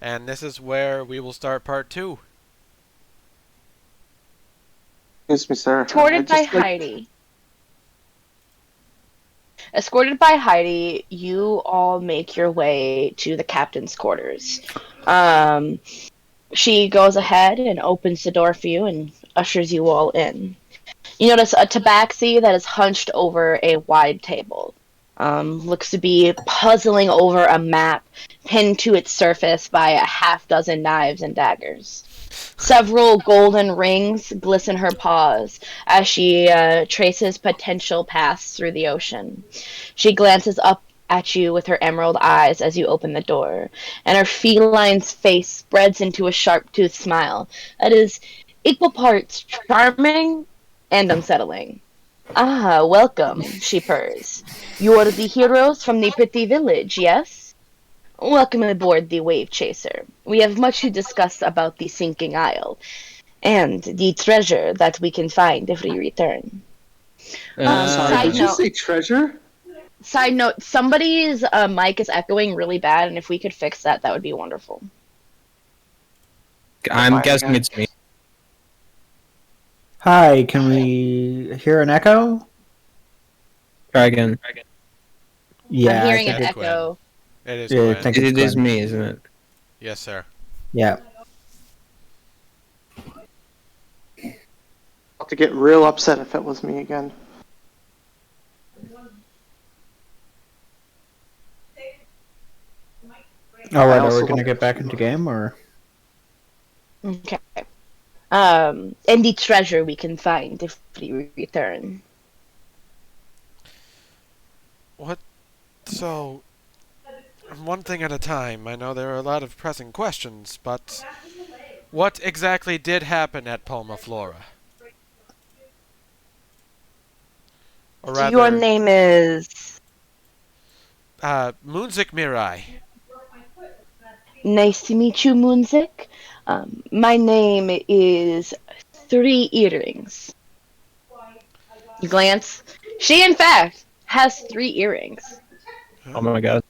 And this is where we will start part 2. Excuse me, sir. Escorted by Heidi. Escorted by Heidi, you all make your way to the captain's quarters. She goes ahead and opens the door for you and ushers you all in. You notice a tabaxi that is hunched over a wide table. Looks to be puzzling over a map pinned to its surface by a half dozen knives and daggers. Several golden rings glisten her paws as she traces potential paths through the ocean. She glances up at you with her emerald eyes as you open the door, and her feline's face spreads into a sharp-toothed smile that is equal parts charming and unsettling. Ah, welcome, she purrs. You are the heroes from the pretty village, yes? Welcome aboard the Wave Chaser. We have much to discuss about the sinking isle, and the treasure that we can find if we return. Sorry, did you say treasure? Side note, somebody's mic is echoing really bad, and if we could fix that, that would be wonderful. I'm guessing it's me. Hi, can we hear an echo? Try again. Yeah, I'm hearing I an think echo. It is Yeah, I Gwen. think It is Gwen. me, isn't it? Yes, sir. Yeah. I'll have to get real upset if it was me again. Alright, are also we gonna like- get back into game, or? Okay. And the treasure we can find if we return. What? So, one thing at a time. I know there are a lot of pressing questions, but what exactly did happen at Palma Flora? Or rather, Your name is... Moonzik Mirai. Nice to meet you, Moonzik. My name is Three Earrings. You glance. She, in fact, has 3 earrings. Oh my god.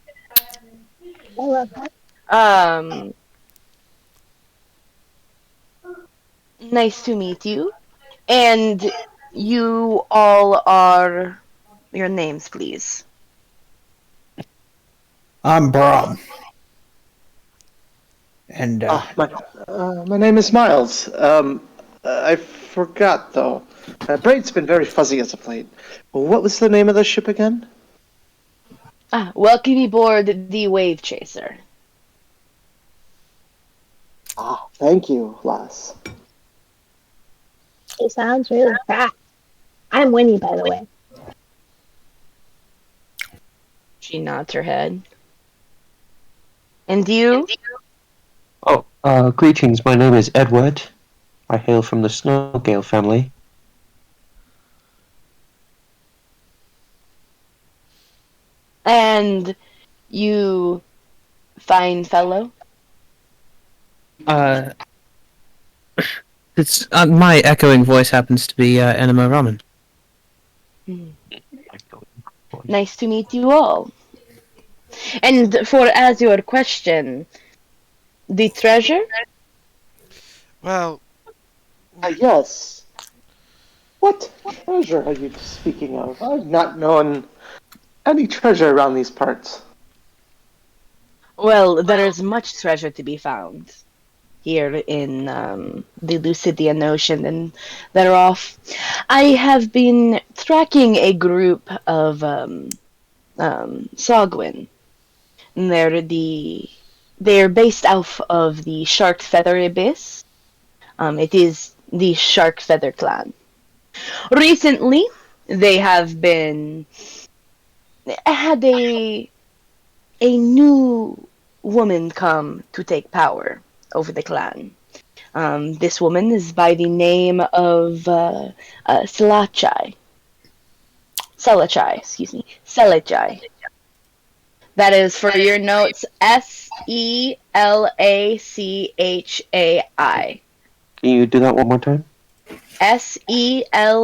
Nice to meet you. And you all are... Your names, please. I'm Brom. And, My name is Miles. I forgot, though. Brain's been very fuzzy as of late. What was the name of the ship again? Welcome aboard the Wave Chaser. Ah, thank you, lass. It sounds really fast. I'm Winnie, by the way. She nods her head. And you? Oh, greetings. My name is Edward. I hail from the Snowgale family. And you, fine fellow? It's my echoing voice happens to be Enema Ramen. Nice to meet you all. And for as your question, the treasure? Well, Yes. What treasure are you speaking of? I've not known any treasure around these parts. Well, there is much treasure to be found here in the Lucidian Ocean and thereof. I have been tracking a group of Sogwin. And they're based off of the Shark Feather Abyss. It is the Shark Feather clan. Recently, they have had a new woman come to take power over the clan. This woman is by the name of Selachai. Selachai. That is, for your notes, Selachai. Can you do that one more time? Selachai.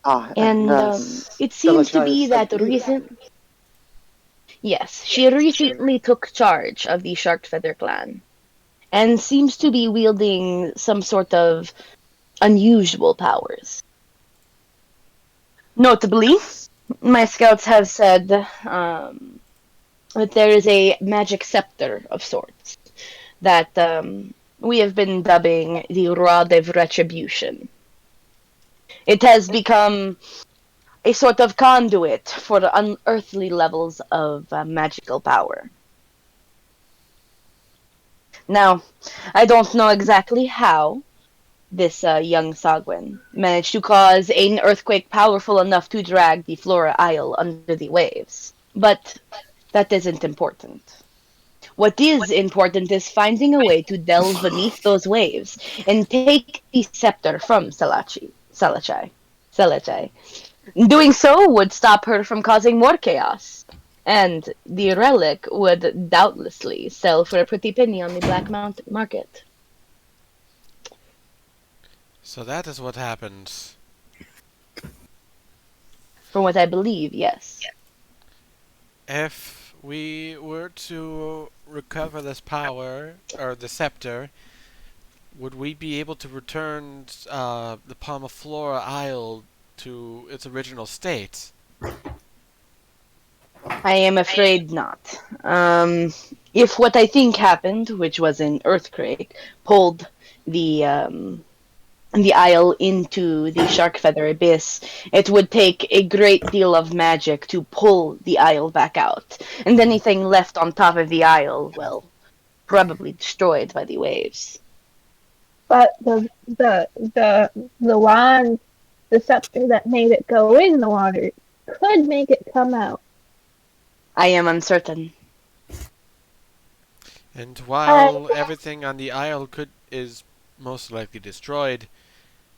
And it seems to be that Yes, she recently took charge of the Shark Feather clan, and seems to be wielding some sort of unusual powers. Notably, my scouts have said that there is a magic scepter of sorts that we have been dubbing the Rod of Retribution. It has become a sort of conduit for the unearthly levels of magical power. Now, I don't know exactly how this young Sagwin managed to cause an earthquake powerful enough to drag the Flora Isle under the waves, but that isn't important. What is important is finding a way to delve beneath those waves and take the scepter from Selachai. Doing so would stop her from causing more chaos, and the relic would doubtlessly sell for a pretty penny on the black market. So that is what happened. From what I believe, yes. If we were to recover this power, or the scepter, would we be able to return the Palma Flora Isle to its original state? I am afraid not. If what I think happened, which was an earthquake, pulled the isle into the shark feather abyss, it would take a great deal of magic to pull the isle back out, and anything left on top of the isle, well, probably destroyed by the waves. But the wand, the scepter that made it go in the water, could make it come out. I am uncertain. And while everything on the isle is most likely destroyed,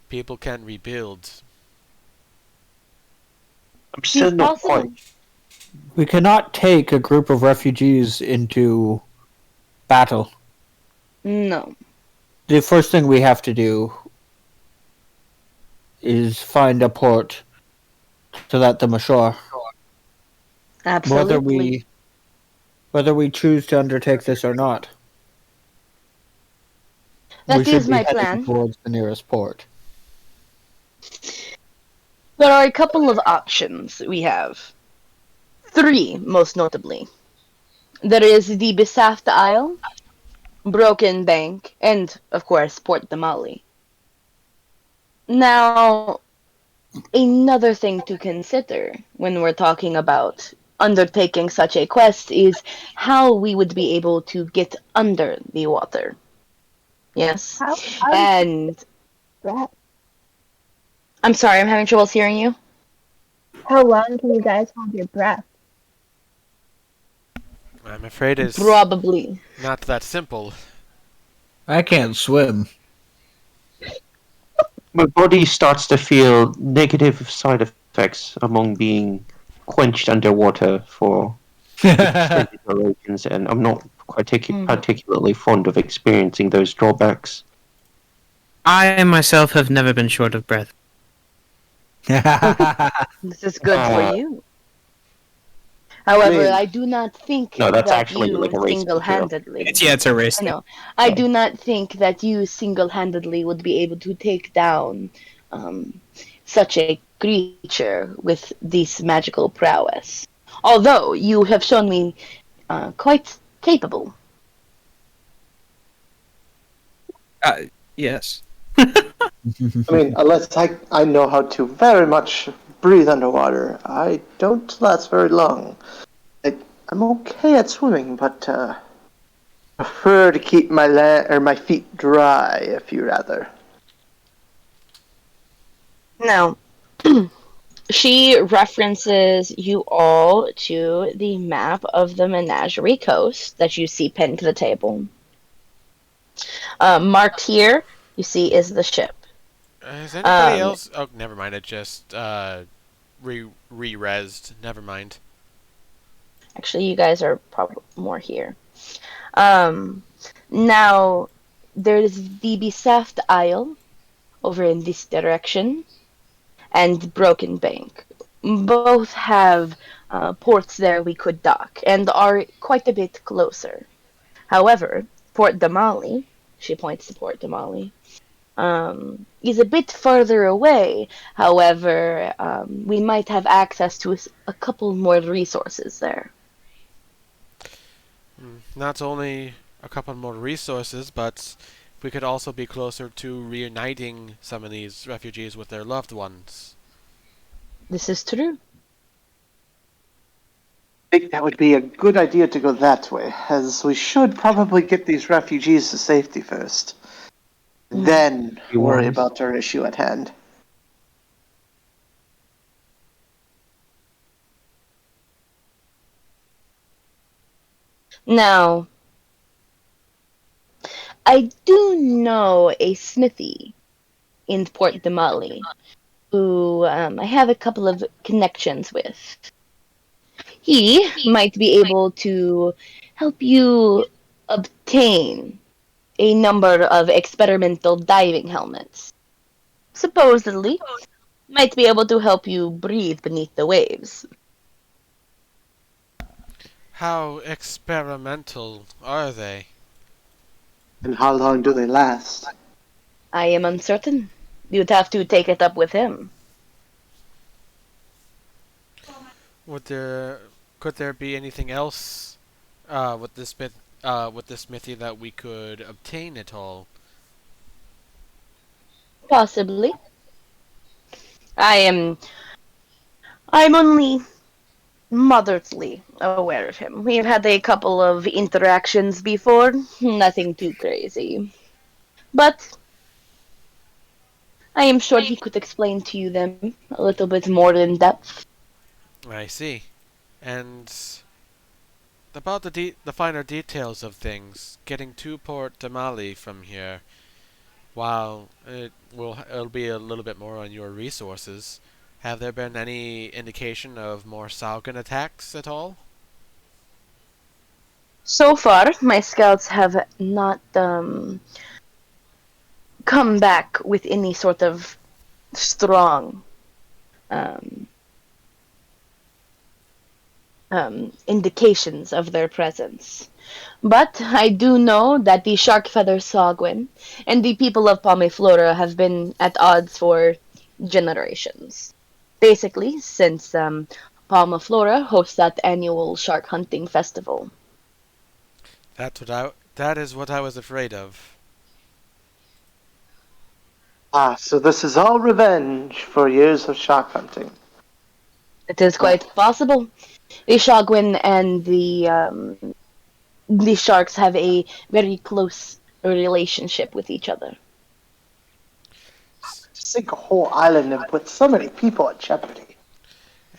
people can rebuild. I'm still It's not possible. quite. We cannot take a group of refugees into battle. No. The first thing we have to do is find a port to let them ashore. Absolutely. Whether we choose to undertake this or not. That we should is be my heading plan. towards the nearest port. There are a couple of options we have. 3, most notably. There is the Besafta Isle, Broken Bank, and, of course, Port Damali. Now, another thing to consider when we're talking about undertaking such a quest is how we would be able to get under the water. Yes? How And, that? I'm sorry, I'm having trouble hearing you. How long can you guys hold your breath? I'm afraid it's Probably. not that simple. I can't swim. My body starts to feel negative side effects among being quenched underwater for extended durations, and I'm not particularly fond of experiencing those drawbacks. I myself have never been short of breath. This is good for you. However, I do not think No, that's that actually you like a racing single-handedly. It's a race. I know. I do not think that you single-handedly would be able to take down such a creature with this magical prowess. Although you have shown me quite capable. Yes. I mean, unless I know how to very much breathe underwater, I don't last very long. I'm okay at swimming, but prefer to keep my feet dry, if you rather. Now, she references you all to the map of the Menagerie Coast that you see pinned to the table. Marked here, you see, is the ship. Is anybody else? Oh, never mind. It just re-resed. Never mind. Actually, you guys are probably more here. Now, there's the Besaft Isle over in this direction. and Broken Bank. Both have ports there we could dock, and are quite a bit closer. However, Port Damali, she points to Port Damali, is a bit further away. However, we might have access to a couple more resources there. Not only a couple more resources, but we could also be closer to reuniting some of these refugees with their loved ones. This is true. I think that would be a good idea to go that way, as we should probably get these refugees to safety first. Then worry about our issue at hand. Now, I do know a smithy in Port Damali who I have a couple of connections with. He might be able to help you obtain a number of experimental diving helmets. Supposedly, might be able to help you breathe beneath the waves. How experimental are they? And how long do they last? I am uncertain. You'd have to take it up with him. Could there be anything else with this smithy that we could obtain at all? Possibly. I'm only moderately aware of him. We've had a couple of interactions before, nothing too crazy. But I am sure he could explain to you them a little bit more in depth. I see. And about the finer details of things, getting to Port Damali from here, while it'll be a little bit more on your resources, have there been any indication of more Saugan attacks at all? So far, my scouts have not come back with any sort of strong indications of their presence. But I do know that the Sharkfeather Sogwin and the people of Palma Flora have been at odds for generations. Basically, since Palma Flora hosts that annual shark hunting festival. That is what I was afraid of. Ah, so this is all revenge for years of shark hunting. It is quite possible. The Shogwin and the sharks have a very close relationship with each other. Sink a whole island and put so many people at jeopardy.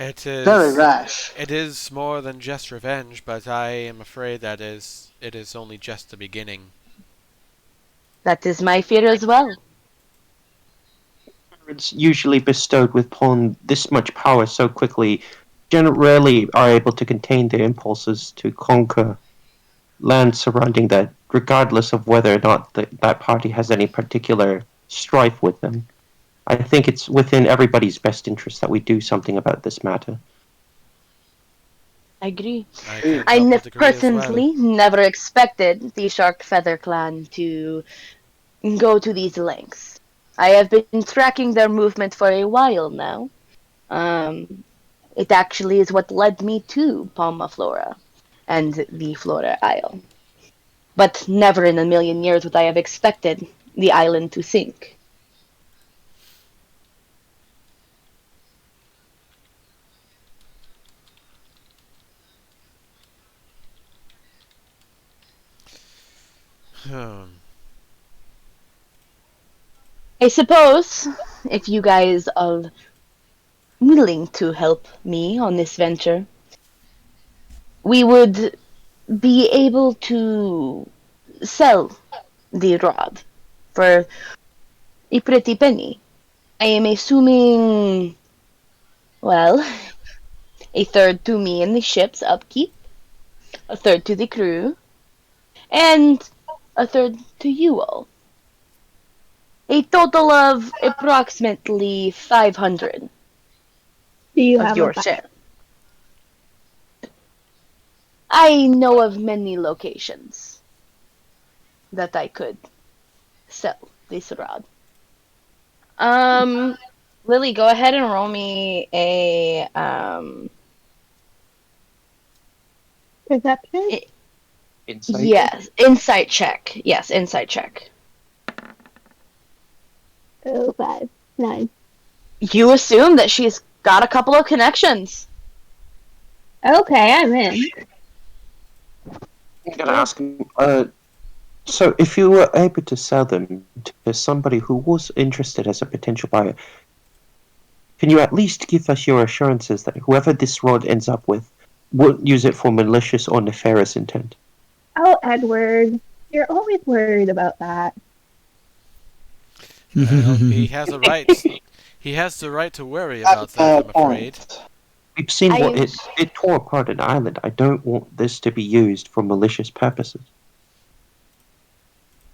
It is Very rash. It is more than just revenge, but I am afraid that it is only just the beginning. That is my fear as well. It's usually bestowed upon this much power so quickly, rarely are able to contain their impulses to conquer land surrounding that, regardless of whether or not that party has any particular strife with them. I think it's within everybody's best interest that we do something about this matter. I agree. I Personally never expected the Shark Feather clan to go to these lengths. I have been tracking their movement for a while now. It actually is what led me to Palma Flora and the Flora Isle. But never in a million years would I have expected the island to sink. I suppose if you guys are willing to help me on this venture, we would be able to sell the rod for a pretty penny. I am assuming, well, a third to me and the ship's upkeep, a third to the crew, and a third to you all. A total of approximately 500 Do you of have a your share. I know of many locations that I could sell this rod. Lily, go ahead and roll me a perception? Insight? yes, insight check. Yes, insight check. Oh, 5, 9. You assume that she's got a couple of connections. Okay, I'm in. I'm gonna ask him. So if you were able to sell them to somebody who was interested as a potential buyer, can you at least give us your assurances that whoever this rod ends up with won't use it for malicious or nefarious intent? Oh, Edward, you're always worried about that. Well, he has a right. He has the right to worry about that, I'm afraid. We've seen what I- it tore apart an island. I don't want this to be used for malicious purposes.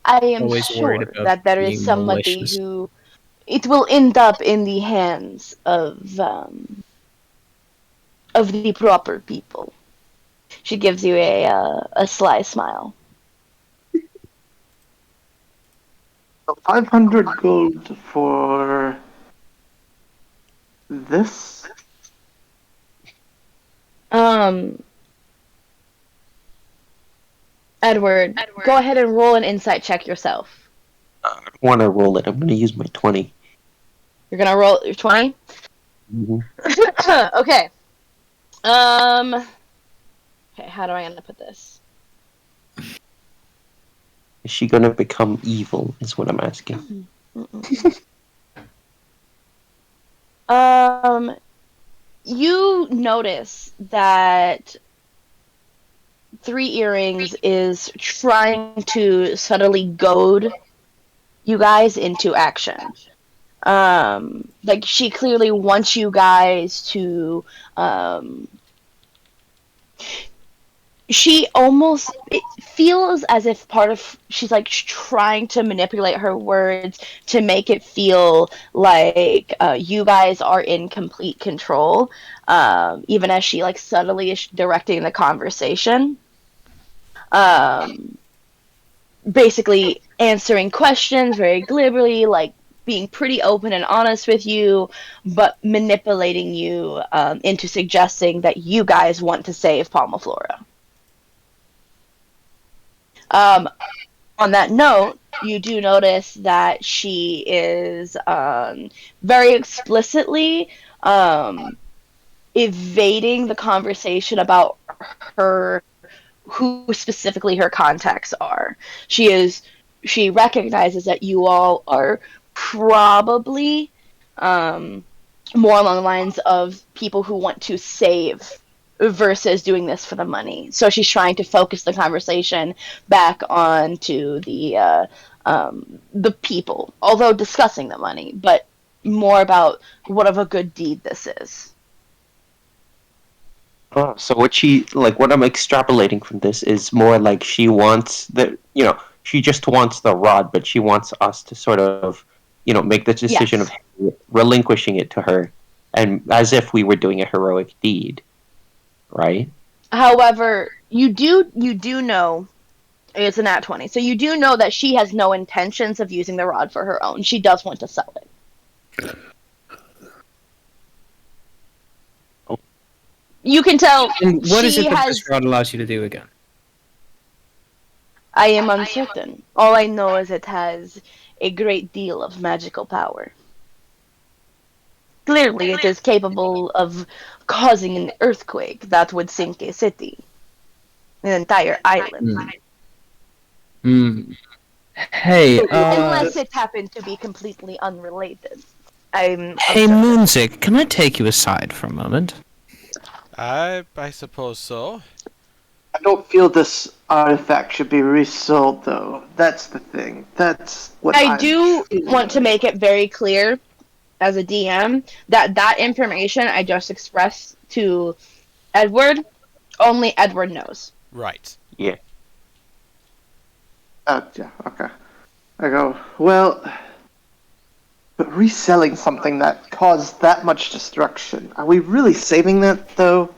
I am Always worried sure about that there is being somebody malicious. who it will end up in the hands of the proper people. She gives you a sly smile. 500 gold for this? Edward, go ahead and roll an insight check yourself. I want to roll it. I'm going to use my 20. You're gonna roll your 20? Mm-hmm. Okay. Okay, how do I gonna put this? Is she going to become evil? Is what I'm asking. You notice that Three Earrings is trying to subtly goad you guys into action. Like she clearly wants you guys to she almost it feels as if part of she's like trying to manipulate her words to make it feel like you guys are in complete control, even as she like subtly is directing the conversation, basically answering questions very glibly, like being pretty open and honest with you, but manipulating you into suggesting that you guys want to save Palma Flora. On that note, you do notice that she is very explicitly evading the conversation about her, who specifically her contacts are. She recognizes that you all are probably more along the lines of people who want to save versus doing this for the money. So she's trying to focus the conversation back onto the people, although discussing the money, but more about what of a good deed this is. Oh, so what I'm extrapolating from this is more like she wants she just wants the rod, but she wants us to sort of, make the decision Yes. of relinquishing it to her, and as if we were doing a heroic deed, right? However, you do know it's a nat 20, so you do know that she has no intentions of using the rod for her own. She does want to sell it. You can tell. And what is she it that has. this rod allows you to do again? I am uncertain. All I know is it has a great deal of magical power. Clearly, it is capable of causing an earthquake that would sink a city, an entire island. Hey, Unless it happened to be completely unrelated. I'm hey, uncertain. Moonzik, can I take you aside for a moment? I suppose so. I don't feel this artifact should be resold, though. That's the thing. That's what I I'm do feeling. want to make it very clear as a DM that information I just expressed to Edward, only Edward knows. Right. Yeah. Yeah, okay. I go, well, But reselling something that caused that much destruction, are we really saving that, though?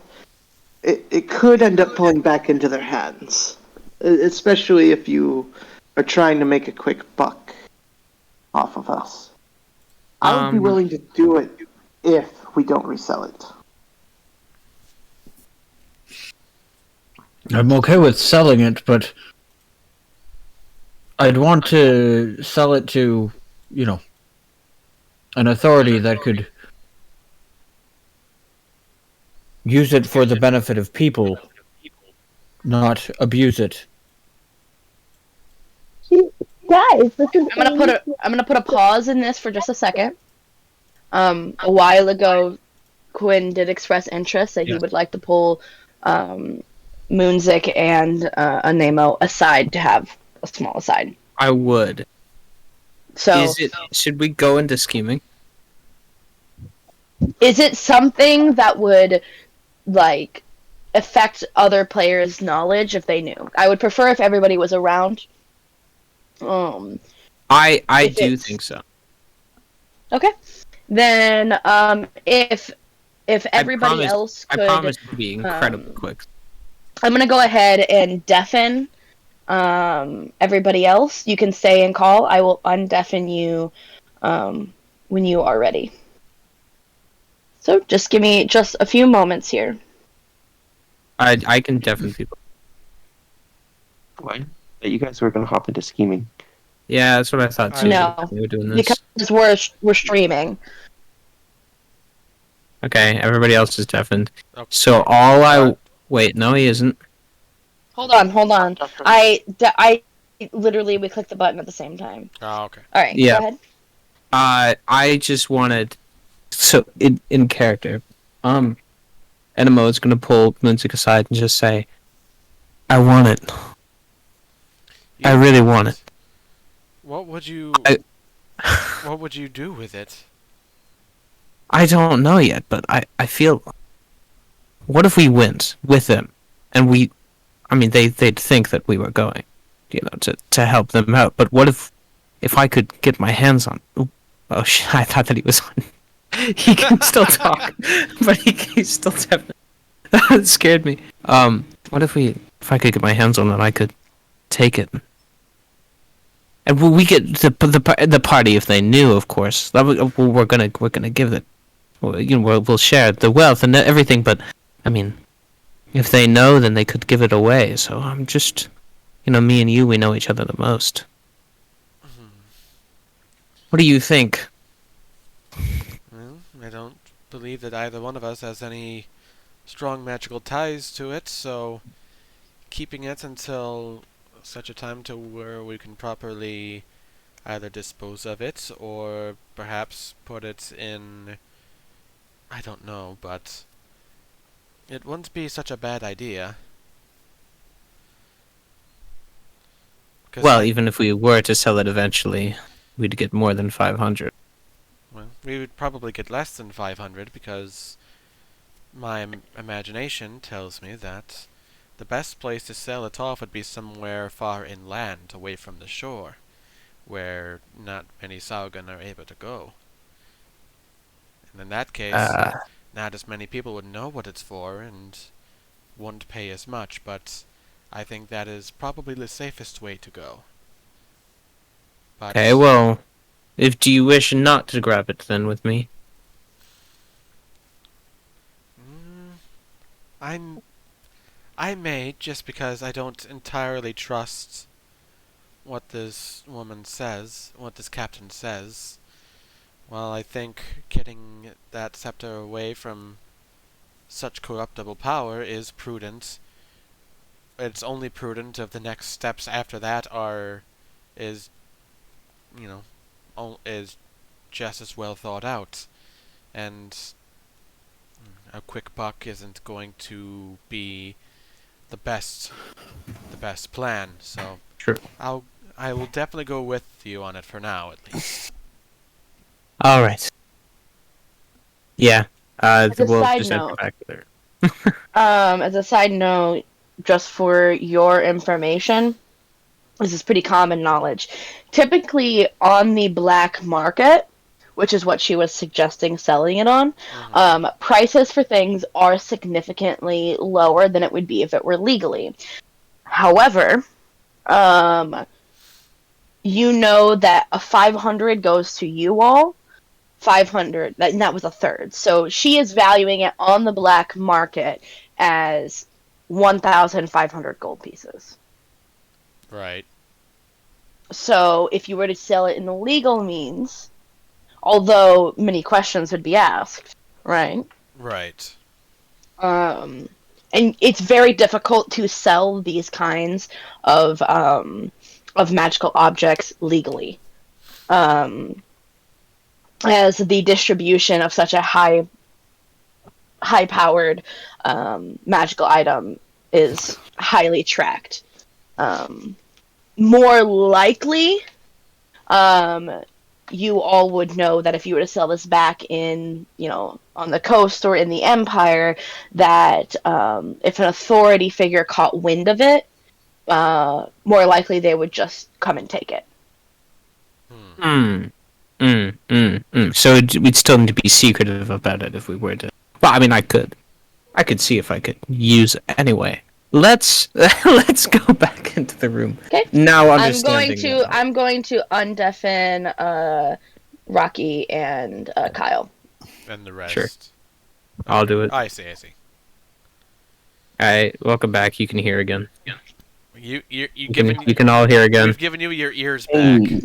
It could end up pulling back into their hands. Especially if you are trying to make a quick buck off of us. I would be willing to do it if we don't resell it. I'm okay with selling it, but I'd want to sell it to, an authority that could use it for the benefit of people, not abuse it. Guys, this is. I'm gonna put a pause in this for just a second. A while ago, Quinn did express interest that he would like to pull Moonzik and Anemo aside to have a small aside. I would. So, Should we go into scheming? is it something that would, like, affect other players' knowledge if they knew? I would prefer if everybody was around. I do think so. Okay. Then, if everybody else could... I promise to be incredibly quick. I'm gonna go ahead and deafen everybody else. You can stay and call. I will undeafen you when you are ready. So just give me just a few moments here. I can deafen people. What? That you guys were going to hop into scheming. Yeah, that's what I thought too. No, We were doing this. because we're streaming. Okay, everybody else is deafened. Okay. So wait, no, he isn't. Hold on. I literally we clicked the button at the same time. Oh, okay. All right, Yeah. go ahead. I just wanted, so in character, Enemo is gonna pull Moonzik aside and just say, "I want it. I really want it." What would you? What would you do with it? I don't know yet, but I feel. What if we went with them, and they'd think that we were going, to help them out. But what if I could get my hands on? Oh shit! I thought that he was on. He can still talk, but he's still deaf. That scared me. What if I could get my hands on it, I could take it. And we get the party if they knew, of course. We're gonna give it. We'll share the wealth and everything, but I mean, if they know, then they could give it away. So I'm just, me and you, we know each other the most. What do you think? Well, I don't believe that either one of us has any strong magical ties to it, so keeping it until such a time to where we can properly either dispose of it or perhaps put it in, I don't know, but it wouldn't be such a bad idea. Well, even if we were to sell it eventually, we'd get more than 500. Well, we would probably get less than 500 because my imagination tells me that the best place to sell it off would be somewhere far inland, away from the shore, where not many Saugan are able to go. And in that case, not as many people would know what it's for and wouldn't pay as much, but I think that is probably the safest way to go. But Okay, well, do you wish not to grab it then with me? I may, just because I don't entirely trust what this woman says, what this captain says. Well, I think getting that scepter away from such corruptible power is prudent. It's only prudent if the next steps after that is just as well thought out. And a quick buck isn't going to be the best plan. So True. I will definitely go with you on it for now, at least. All right. Yeah. As a We'll side just head note- back there. As a side note, just for your information, this is pretty common knowledge. Typically, on the black market, which is what she was suggesting selling it on, Mhm. prices for things are significantly lower than it would be if it were legally. However, um, you know that a 500 goes to you all. 500, and that was a third. So she is valuing it on the black market as 1,500 gold pieces. Right. So if you were to sell it in the legal means, although many questions would be asked, right? Right. And it's very difficult to sell these kinds of magical objects legally. As the distribution of such a high powered magical item is highly tracked. More likely, you all would know that if you were to sell this back in, on the coast or in the Empire, that if an authority figure caught wind of it, more likely they would just come and take it. Hmm. So we'd still need to be secretive about it if we were to. Well, I mean, I could see if I could use it anyway. Let's go back into the room. Okay. Now understanding. I'm going to undeafen Rocky and Kyle. And the rest. Sure. I'll do it. I see. Alright, welcome back. You can hear again. You You can all hear again. We've given you your ears back. Hey,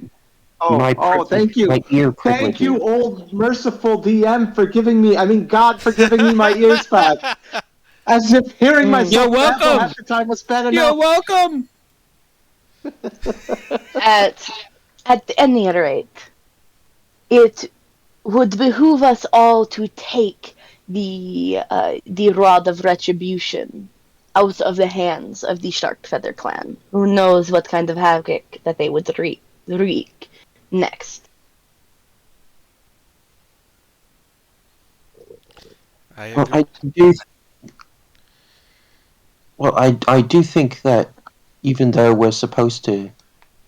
Thank you. My ear Thank privilege. you, old merciful DM, for giving me, God for giving me my ears back. As if hearing myself You're welcome. half the time was bad You're enough. welcome. At any rate, it would behoove us all to take the Rod of Retribution out of the hands of the Sharkfeather clan. Who knows what kind of havoc that they would wreak next. I Well, agree. I do think that even though we're supposed to,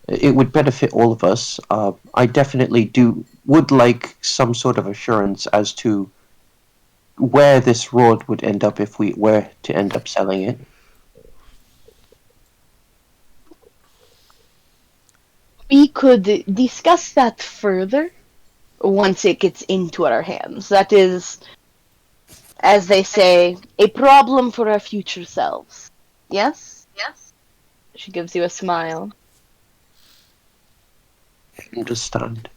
it would benefit all of us. I definitely would like some sort of assurance as to where this rod would end up if we were to end up selling it. We could discuss that further once it gets into our hands. That is, as they say, a problem for our future selves. Yes? Yes. She gives you a smile. Understand.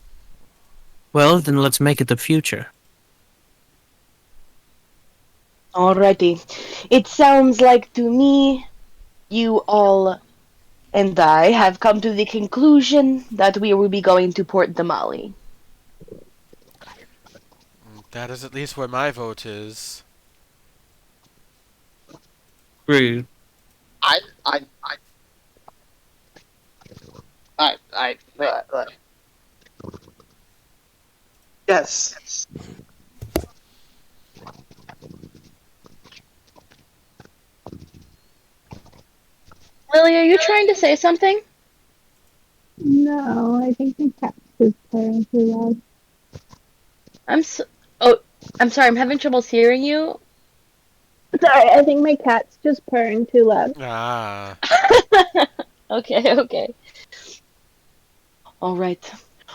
Well, then let's make it the future. Alrighty. It sounds like to me you all and I have come to the conclusion that we will be going to Port Damali. That is at least where my vote is. Rude. Yes. Lily, are you trying to say something? No, I think the cat's just purring too loud. I'm sorry, I'm having trouble hearing you. Sorry, I think my cat's just purring too loud. Ah. Okay. Alright.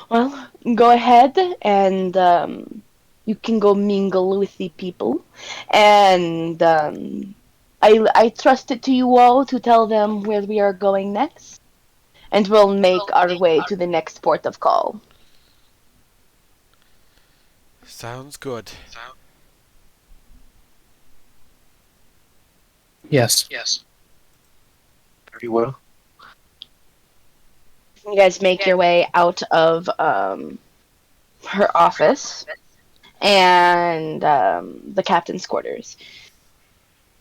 Well, go ahead and you can go mingle with the people. And I trust it to you all to tell them where we are going next. And we'll make our way to the next port of call. Sounds good. Yes. Very well. You guys make your way out of her office and the captain's quarters.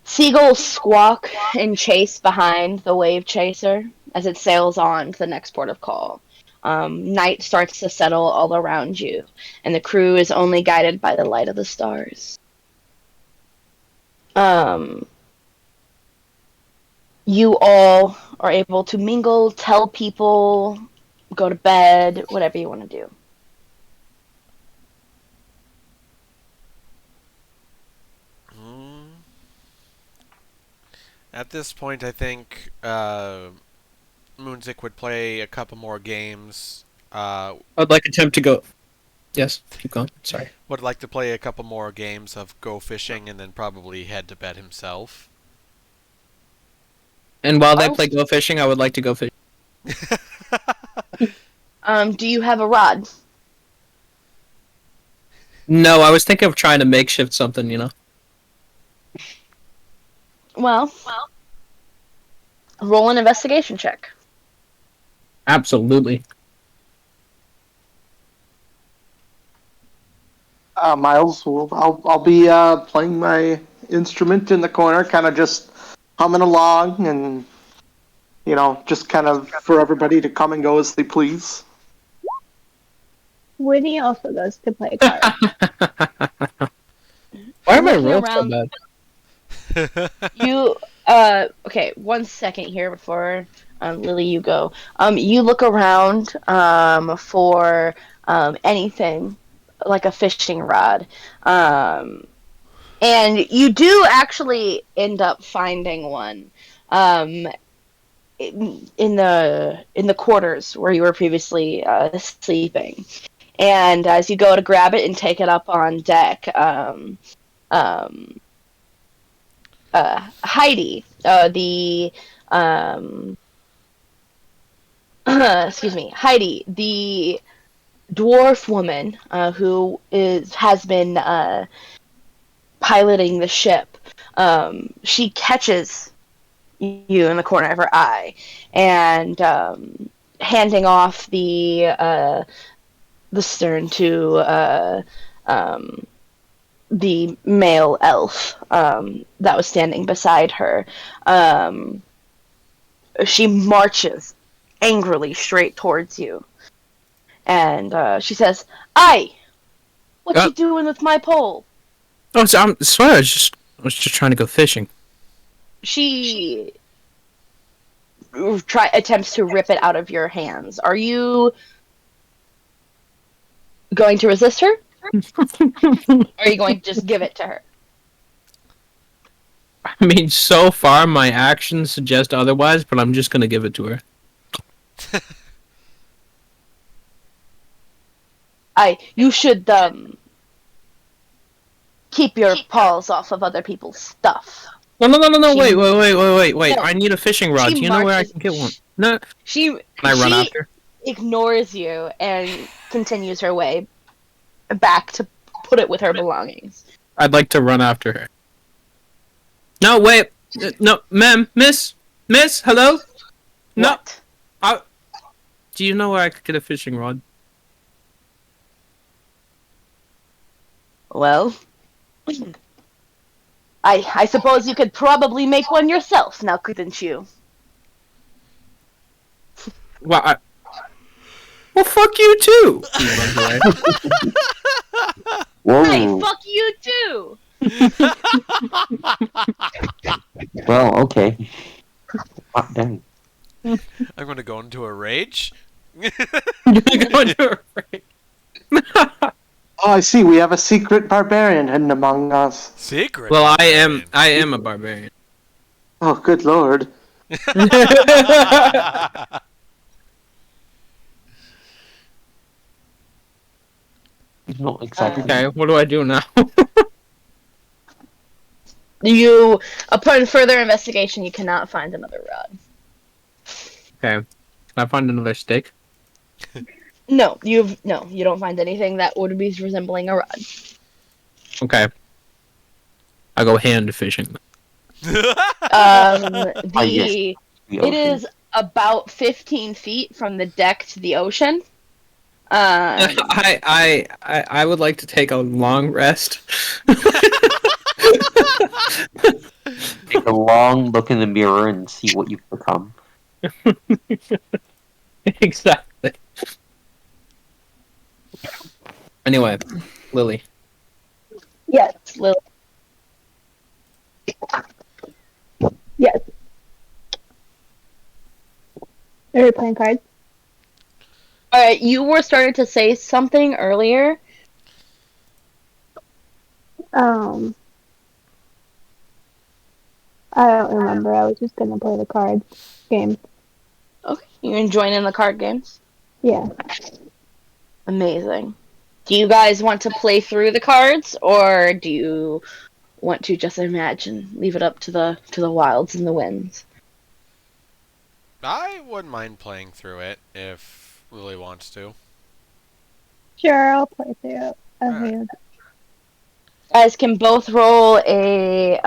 Seagulls squawk and chase behind the wave chaser as it sails on to the next port of call. Night starts to settle all around you, and the crew is only guided by the light of the stars. You all are able to mingle, tell people, go to bed, whatever you want to do. At this point, I think Moonzik would play a couple more games. I'd like attempt to go. Yes, keep going. Sorry. Would like to play a couple more games of go fishing and then probably head to bed himself. And while they Oh. play go fishing, I would like to go fishing. Do you have a rod? No, I was thinking of trying to makeshift something, you know? Well, roll an investigation check. Absolutely. Miles, I'll be playing my instrument in the corner, kind of just humming along, and just kind of for everybody to come and go as they please. Woody also goes to play cards. Why am I Looking rolling so around- bad? You, okay, 1 second here before, Lily, you go. You look around, for, anything, like a fishing rod. And you do actually end up finding one, in the quarters where you were previously, sleeping. And as you go to grab it and take it up on deck, Heidi, excuse me, Heidi, the dwarf woman who has been piloting the ship, she catches you in the corner of her eye and handing off the stern to the male elf that was standing beside her. She marches angrily straight towards you. And she says, "Aye! What you doing with my pole?" Oh, so I'm sorry, I was just trying to go fishing. She attempts to rip it out of your hands. Are you going to resist her? Or are you going to just give it to her? I mean, so far my actions suggest otherwise, but I'm just gonna give it to her. You should keep your paws off of other people's stuff. No, She- wait. No. I need a fishing rod. She Do you know where I marches- can get one? No. She Can I run she after? ignores you and continues her way back to put it with her belongings. I'd like to run after her. No, wait. No, ma'am, miss, hello? No. What? Do you know where I could get a fishing rod? Well, I suppose you could probably make one yourself now, couldn't you? Well, fuck you too. He runs away. Whoa. Hey, fuck you too! Well, okay. Hot dang. I'm going to go into a rage. You're gonna go into a break. Oh, I see. We have a secret barbarian hidden among us. Secret. Well, I am a barbarian. Oh, good lord. Not exactly. Okay, what do I do now? Upon further investigation, you cannot find another rod. Okay, can I find another stick? No, you don't find anything that would be resembling a rod. Okay, I go hand fishing. It The is about 15 feet from the deck to the ocean. I would like to take a long rest. Take a long look in the mirror and see what you've become. Exactly. Anyway, Lily. Yes. Lil- Yes. Are you playing cards? Alright, you were starting to say something earlier. I don't remember. I was just gonna play the card game. Okay, you're enjoying in the card games. Yeah. Amazing. Do you guys want to play through the cards, or do you want to just imagine, leave it up to the wilds and the winds? I wouldn't mind playing through it if Lily wants to. Sure, I'll play through it. Alright. Okay. Guys can both roll a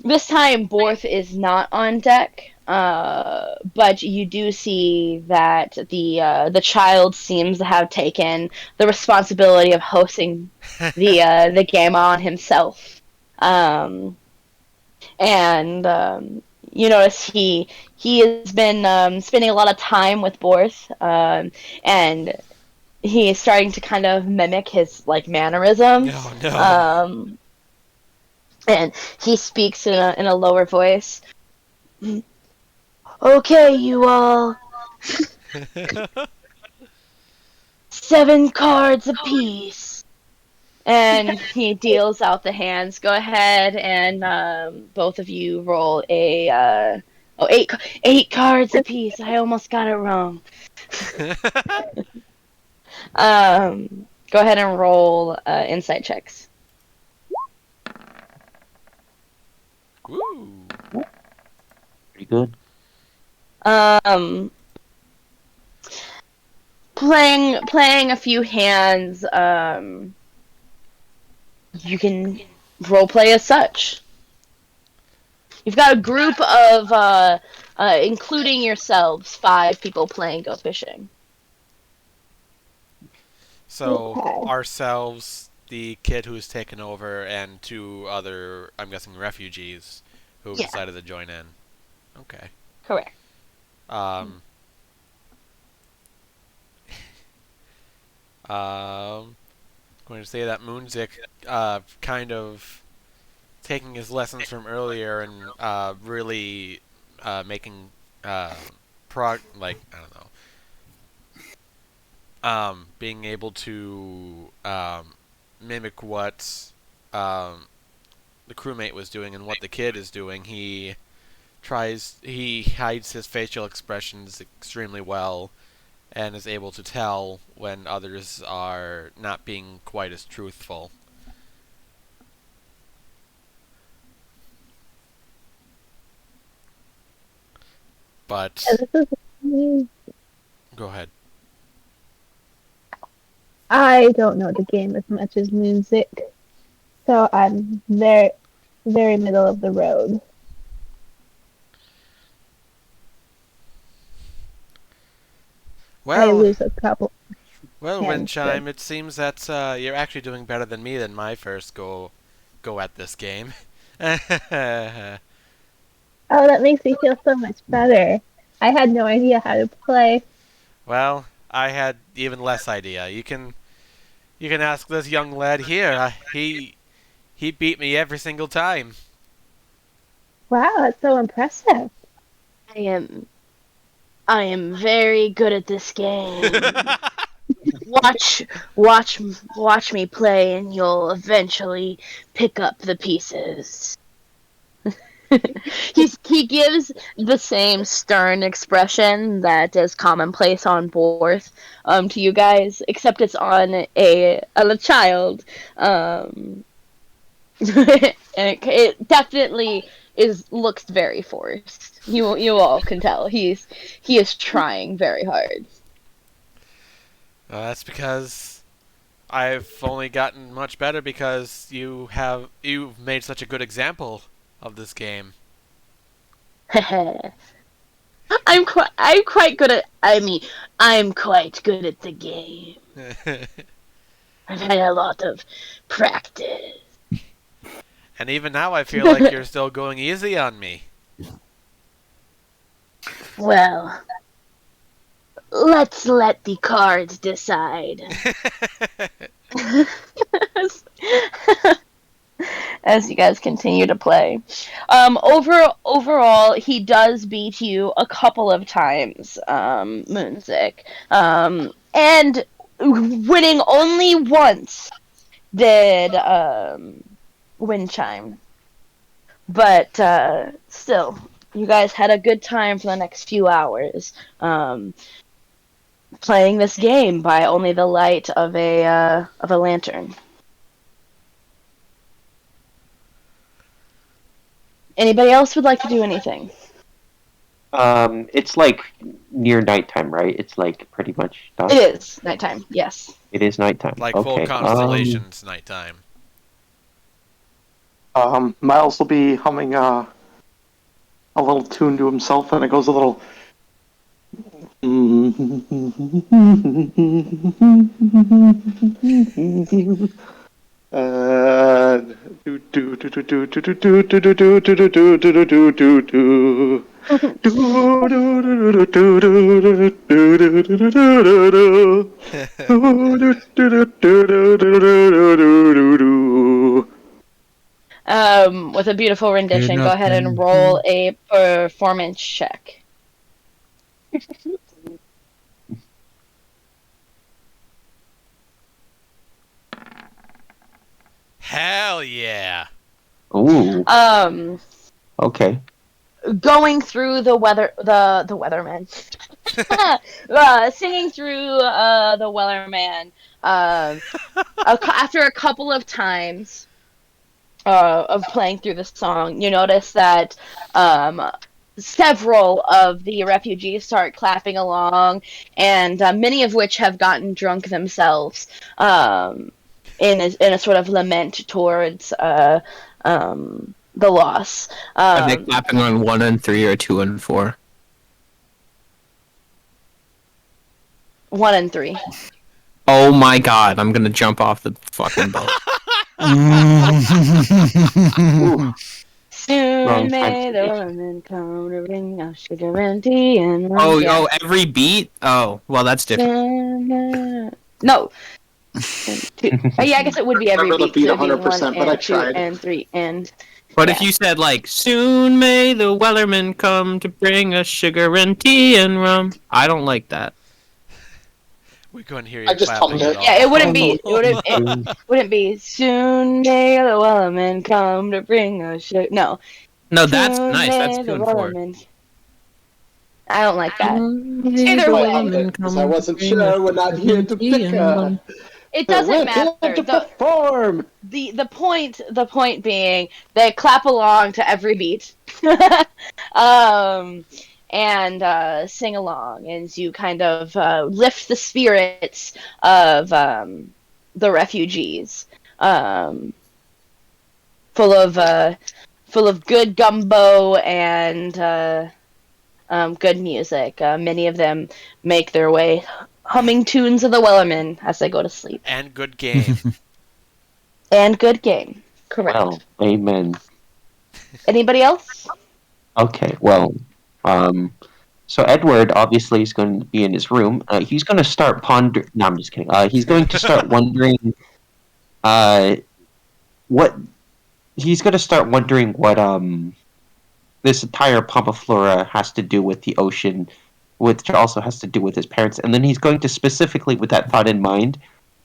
this time Borth is not on deck, but you do see that the child seems to have taken the responsibility of hosting the game on himself, and you notice he has been spending a lot of time with Borth, and he is starting to kind of mimic his mannerisms. Oh no. And he speaks in a lower voice. Okay, you all. 7 cards apiece. And he deals out the hands. Go ahead and both of you roll a 8 cards apiece. I almost got it wrong. Go ahead and roll insight checks. Woo. Pretty good. Playing a few hands, you can roleplay as such. You've got a group of, including yourselves, 5 people playing Go Fishing. So, Okay. ourselves, the kid who's taken over, and 2 other, I'm guessing, refugees who Yeah. decided to join in. Okay. Correct. Going to say that Moonzik, kind of taking his lessons from earlier and really making I don't know, being able to mimic what the crewmate was doing and what the kid is doing. He hides his facial expressions extremely well and is able to tell when others are not being quite as truthful. But This is. go ahead. I don't know the game as much as music, so I'm very, very middle of the road. I Well, lose a couple. well, Yeah, Windchime, it seems that you're actually doing better than me than my first go at this game. Oh, that makes me feel so much better. I had no idea how to play. Well, I had even less idea. You can ask this young lad here. He beat me every single time. Wow, that's so impressive. I am very good at this game. Watch me play, and you'll eventually pick up the pieces. He gives the same stern expression that is commonplace on board to you guys, except it's on a child. And it definitely looks very forced. You all can tell he is trying very hard. That's because I've only gotten much better because you've made such a good example of this game. I'm quite good at. I'm quite good at the game. I've had a lot of practice. And even now I feel like you're still going easy on me. Well, let's let the cards decide. As you guys continue to play. Overall, he does beat you a couple of times, Moonzik. And winning only once did Windchime. But still, you guys had a good time for the next few hours, playing this game by only the light of a lantern. Anybody else would like to do anything? It's like near nighttime, right? It's like pretty much done. It is nighttime. Yes. It is nighttime. Like okay. full constellations nighttime. Miles will be humming a little tune to himself, and it goes a little. With a beautiful rendition, go ahead and roll a performance check. Hell yeah! Ooh. Okay. Going through the weatherman, singing through the weatherman. After a couple of times of playing through the song, you notice that several of the refugees start clapping along, and many of which have gotten drunk themselves, in a sort of lament towards the loss. Are they clapping on 1 and 3 or 2 and 4? 1 and 3. Oh my god, I'm gonna jump off the fucking boat. Soon Wrong may the time. woman come to bring us sugar and tea and rum. Oh, every beat? Oh, well, that's different. No. Yeah, I guess it would be every Remember the beat. beat So it'd be 100%, 1 but I and 2 tried. and 3 and. But Yeah. if you said, like, soon may the Wellerman come to bring us sugar and tea and rum, I don't like that. We couldn't hear you I just clapping hummed it. at all. Yeah, it wouldn't be. It wouldn't be. Soon may the Wellerman come to bring us sugar. No. No, that's Soon nice. That's may 2 the and 4. Wellerman- I don't like that. Either way. Because I wasn't sure we're not here to pick It doesn't we're matter. here to perform. The point being they clap along to every beat, and sing along as you kind of lift the spirits of the refugees, full of good gumbo and good music. Many of them make their way humming tunes of the Wellerman as they go to sleep. And good game. And good game. Correct. Well, amen. Anybody else? Okay, well, so Edward obviously is going to be in his room. He's going to start pondering. No, I'm just kidding. He's going to start wondering, what he's going to start wondering what this entire Palma Flora has to do with the ocean, which also has to do with his parents. And then he's going to specifically, with that thought in mind,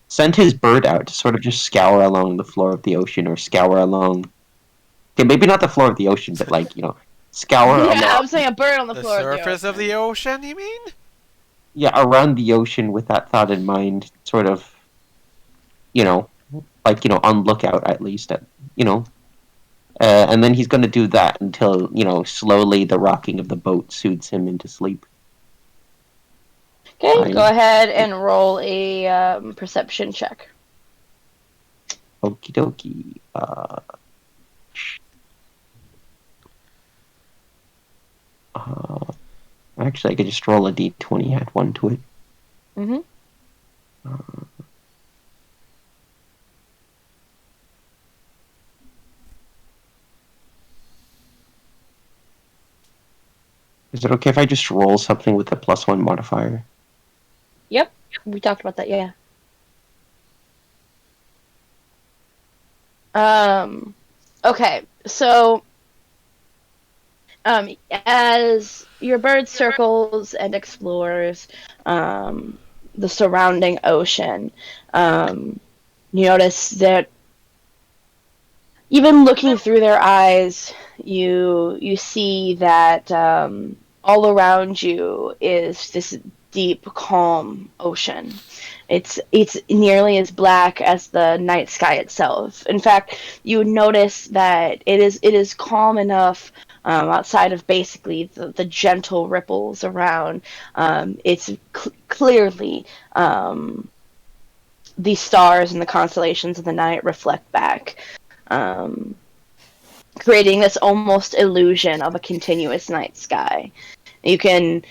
send his bird out to sort of just scour along the floor of the ocean, or scour along. Okay, maybe not the floor of the ocean, but like, scour along. Yeah, I'm saying a bird on the The floor. surface of the ocean, you mean? Yeah, around the ocean with that thought in mind, sort of, on lookout at least, and then he's going to do that until, slowly the rocking of the boat soothes him into sleep. Okay, Fine. go ahead and roll a perception check. Okie dokie. Actually, I could just roll a d20, add 1 to it. Mm-hmm. Is it okay if I just roll something with a +1 modifier? Yep, we talked about that, yeah. Okay, so as your bird circles and explores the surrounding ocean, you notice that even looking through their eyes, you see that all around you is this deep, calm ocean. It's nearly as black as the night sky itself. In fact, you notice that it is calm enough. Outside of basically the gentle ripples around, it's clearly the stars and the constellations of the night reflect back, um, creating this almost illusion of a continuous night sky. You can,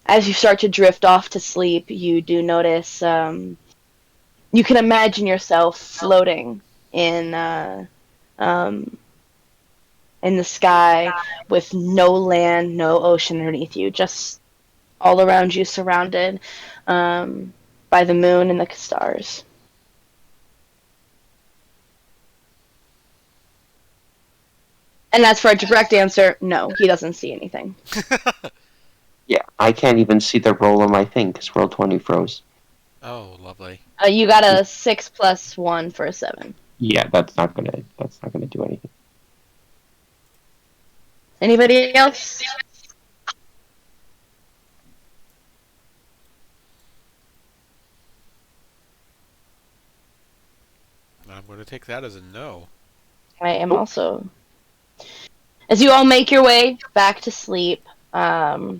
as you start to drift off to sleep, you do notice, you can imagine yourself floating um, in the sky with no land, no ocean underneath you, just all around you, surrounded by the moon and the stars. And as for a direct answer, no, he doesn't see anything. Yeah, I can't even see the roll on my thing because Roll20 froze. Oh, lovely. You got a 6 + 1 for a 7. Yeah, that's not gonna do anything. Anybody else? I'm going to take that as a no. I am also. As you all make your way back to sleep, the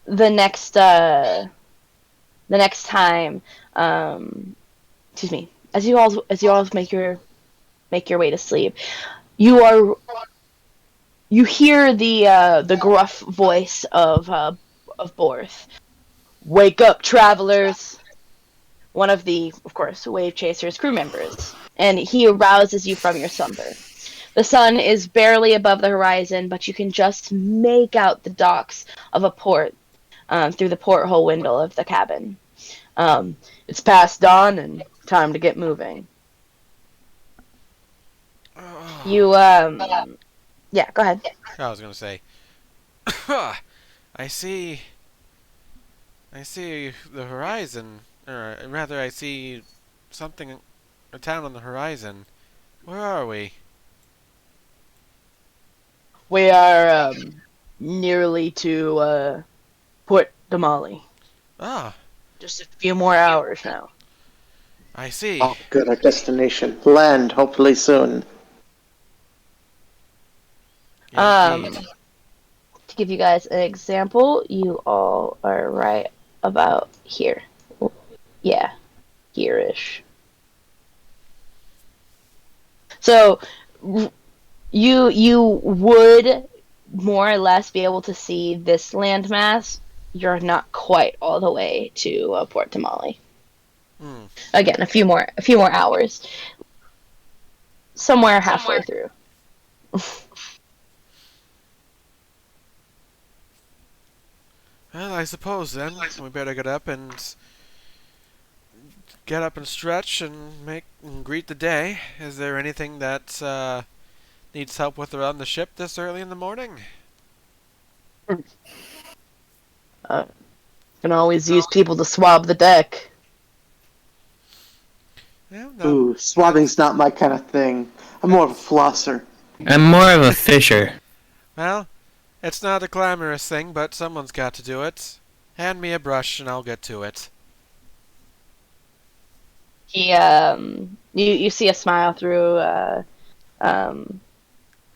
next time, excuse me, as you all make your way to sleep, you hear the gruff voice of Borth. Wake up, travelers! One of the, of course, Wave Chaser's crew members, and he arouses you from your slumber. The sun is barely above the horizon, but you can just make out the docks of a port through the porthole window of the cabin. It's past dawn and time to get moving. You, yeah, go ahead. I was going to say, I see the horizon, or rather I see something, a town on the horizon. Where are we? We are nearly to Port Damali. Ah, Just a few more hours now. I see. Oh, good, our destination. Land, hopefully soon. Indeed. To give you guys an example, you all are right about here. Yeah, here-ish. So, you would more or less be able to see this landmass. You're not quite all the way to Port Tamale. Again, a few more hours. Somewhere halfway through. Well, I suppose then we better get up and stretch and greet the day. Is there anything that needs help with around the ship this early in the morning? Can always use people to swab the deck. Yeah, no. Ooh, swabbing's not my kind of thing. I'm more of a flosser. I'm more of a fisher. Well, it's not a glamorous thing, but someone's got to do it. Hand me a brush and I'll get to it. He, you see a smile through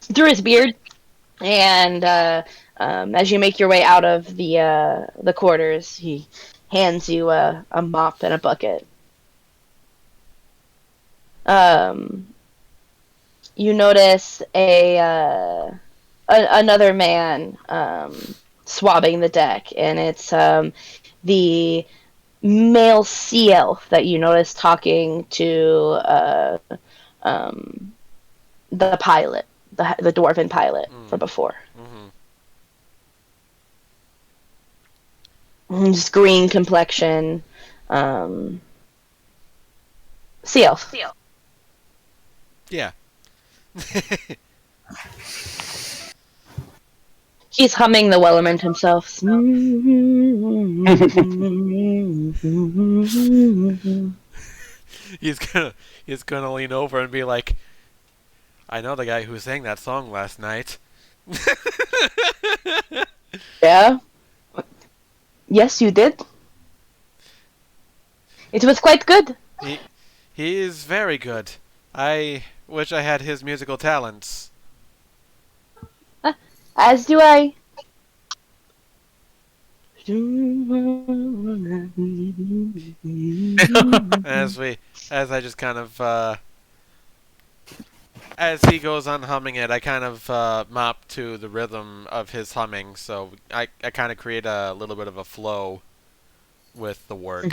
his beard, and as you make your way out of the quarters, he hands you a mop and a bucket. You notice another man swabbing the deck, and it's the male sea elf that you notice talking to the pilot, the dwarven pilot from before. Just green complexion, sea elf. Yeah. He's humming the Wildemount himself. he's gonna lean over and be like, "I know the guy who sang that song last night." Yeah. Yes, you did. It was quite good. He he is very good. I wish I had his musical talents. As do I. As I just kind of as he goes on humming it, I kind of mop to the rhythm of his humming, so I kind of create a little bit of a flow with the work.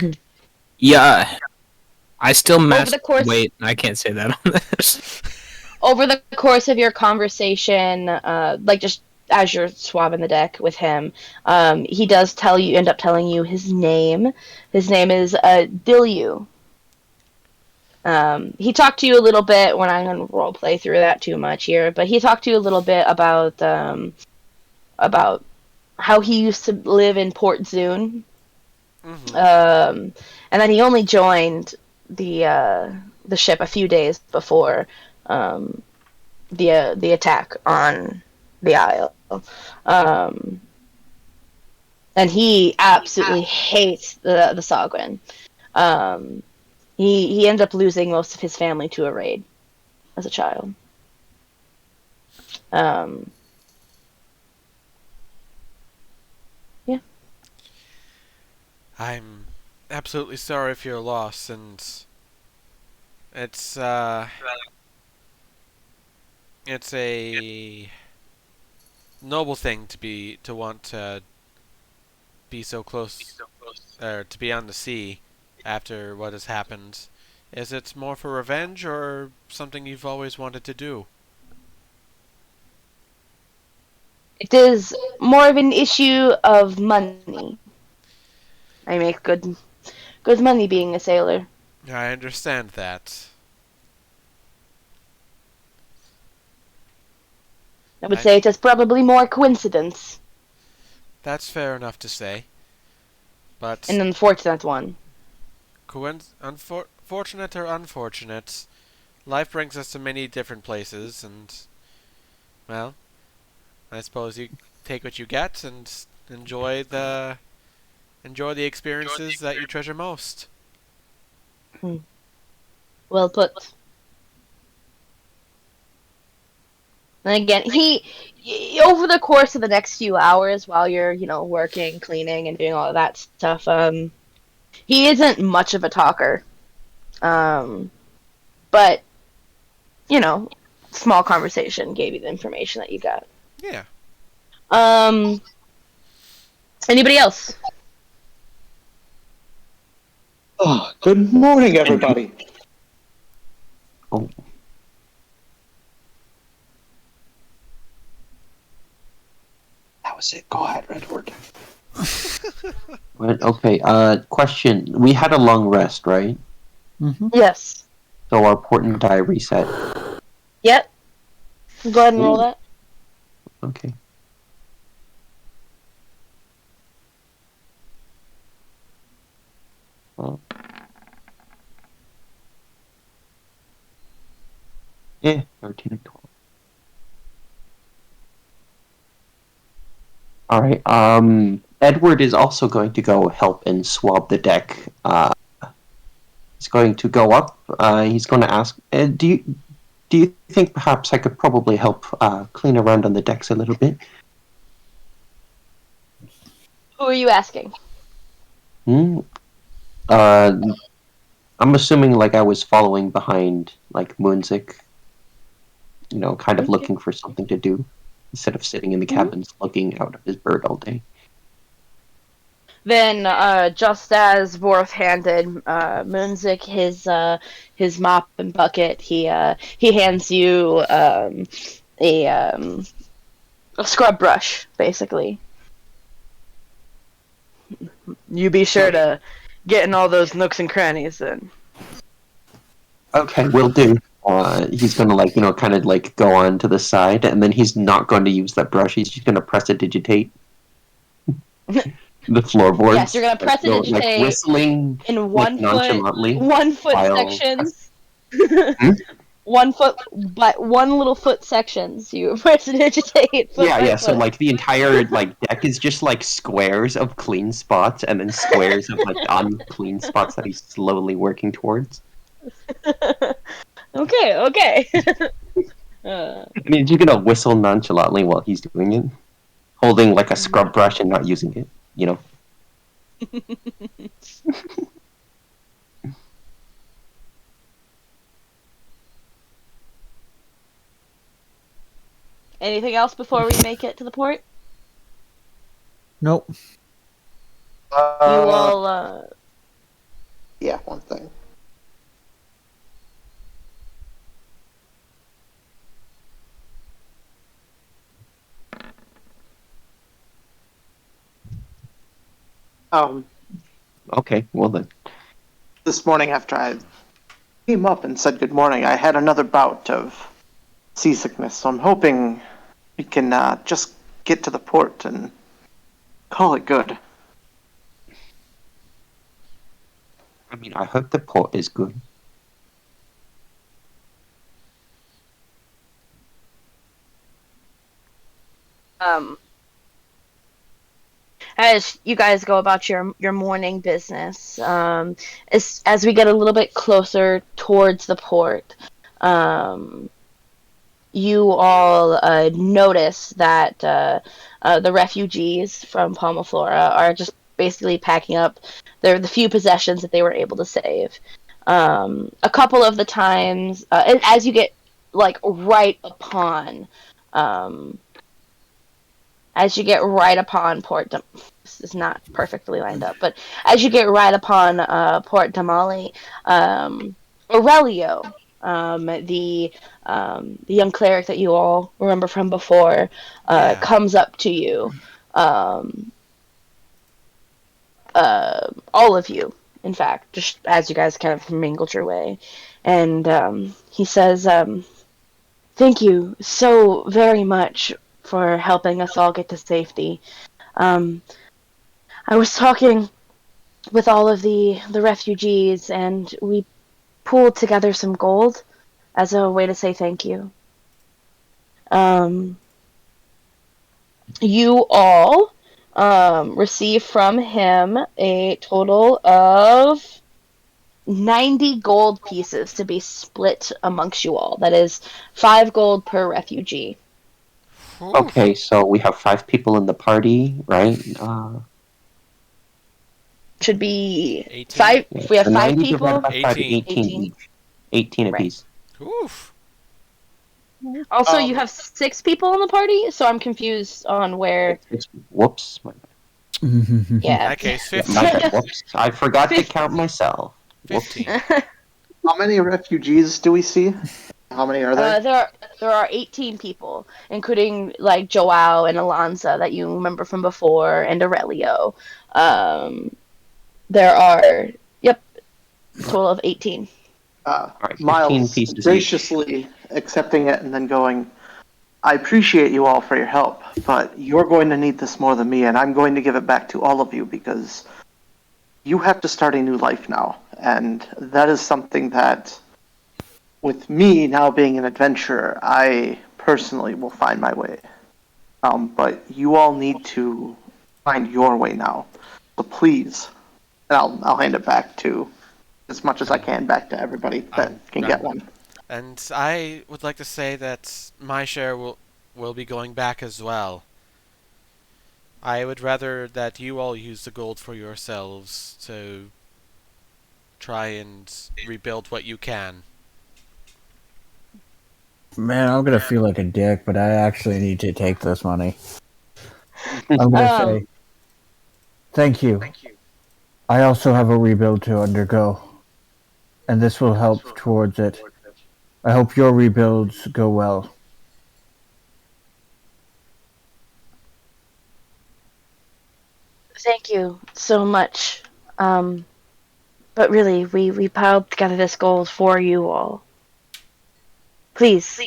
Yeah. I still mess. the course- Wait, I can't say that on this. Over the course of your conversation, like just as you're swabbing the deck with him, he does end up telling you his name. His name is Dilyu. He talked to you a little bit. We're not going to role play through that too much here, but he talked to you a little bit about how he used to live in Port Zune, and then he only joined the ship a few days before the attack on the Isle, and he absolutely hates the Sogwin. He ended up losing most of his family to a raid as a child. Yeah. I'm absolutely sorry for your loss, and it's a noble thing to want to be so close, or to be on the sea after what has happened. Is it more for revenge or something you've always wanted to do? It is more of an issue of money. I make good money being a sailor. I understand that. I would say it is probably more coincidence. That's fair enough to say. But An unfortunate one. fortunate or unfortunate, life brings us to many different places, and, well, I suppose you take what you get and enjoy the experiences that you treasure most. Well put. And again, he over the course of the next few hours, while you're working, cleaning, and doing all of that stuff, he isn't much of a talker. But small conversation gave you the information that you got. Yeah. Anybody else? Oh, good morning, everybody. Oh, That was it. Go ahead, Redwood. right, okay. Question. We had a long rest, right? Yes. So our port and die reset. Yep. Go ahead and roll that. Okay. Yeah, 13 and 12. Alright, Edward is also going to go help and swab the deck. He's going to go up. He's going to ask, do you think perhaps I could probably help clean around on the decks a little bit? Who are you asking? I'm assuming like I was following behind like Moonzik, kind of looking for something to do instead of sitting in the cabins looking out of his bird all day. Then, just as Worf handed Moonzik his mop and bucket, he hands you a scrub brush, basically. You be sure to get in all those nooks and crannies, then. Okay, will do. He's gonna kind of go on to the side, and then he's not going to use that brush. He's just gonna press a digitate. the floorboards. Yes, you're gonna Like, go, like prestidigitate whistling in like nonchalantly. 1 foot while- sections. Hmm? 1 foot, but 1 little foot sections. You prestidigitate foot Yeah, by yeah. So foot. like the entire like deck is just like squares of clean spots, and then squares of like unclean spots that he's slowly working towards. Okay. I mean, you're gonna whistle nonchalantly while he's doing it, holding like a scrub brush and not using it. You know. Anything else before we make it to the port? Nope. You all, Yeah, one thing. Okay. Well then. This morning after I came up and said good morning, I had another bout of seasickness, so I'm hoping we can just get to the port and call it good. I mean, I hope the port is good. as you guys go about your morning business, as we get a little bit closer towards the port, you all notice that the refugees from Palma Flora are just basically packing up the few possessions that they were able to save. A couple of the times, as you get like right upon, Port. This is not perfectly lined up, but as you get right upon Port Damali, Aurelio, the young cleric that you all remember from before, comes up to you. All of you, in fact, just as you guys kind of mingled your way, and he says, "Thank you so very much for helping us all get to safety. I was talking with all of the refugees, and we pooled together some gold as a way to say thank you. You all receive from him a total of 90 gold pieces to be split amongst you all. That is 5 gold per refugee. Okay, so we have 5 people in the party, right? Should be 18. 5. If we have so 5 90 people, divided by 5, 18. 18 each. 18 Right. apiece. Oof. also you have 6 people in the party, so I'm confused on where. Whoops. My In Yeah. that case, yeah, 15. my bad. Whoops. I forgot to count myself. Whoops. 15. How many refugees do we see? How many are there? There are 18 people, including like Joao and Alonza that you remember from before, and Aurelio. There are total of 18. Right, 15 Miles pieces graciously accepting it and then going, I appreciate you all for your help, but you're going to need this more than me, and I'm going to give it back to all of you because you have to start a new life now. And that is something that, with me now being an adventurer, I personally will find my way. But you all need to find your way now. So please, and I'll hand it back to, as much as I can, back to everybody that can get one. And I would like to say that my share will be going back as well. I would rather that you all use the gold for yourselves to try and rebuild what you can. Man, I'm gonna feel like a dick, but I actually need to take this money. I'm gonna say thank you. I also have a rebuild to undergo, and this will help towards it. I hope your rebuilds go well. Thank you so much. But really, we piled together this gold for you all. Please,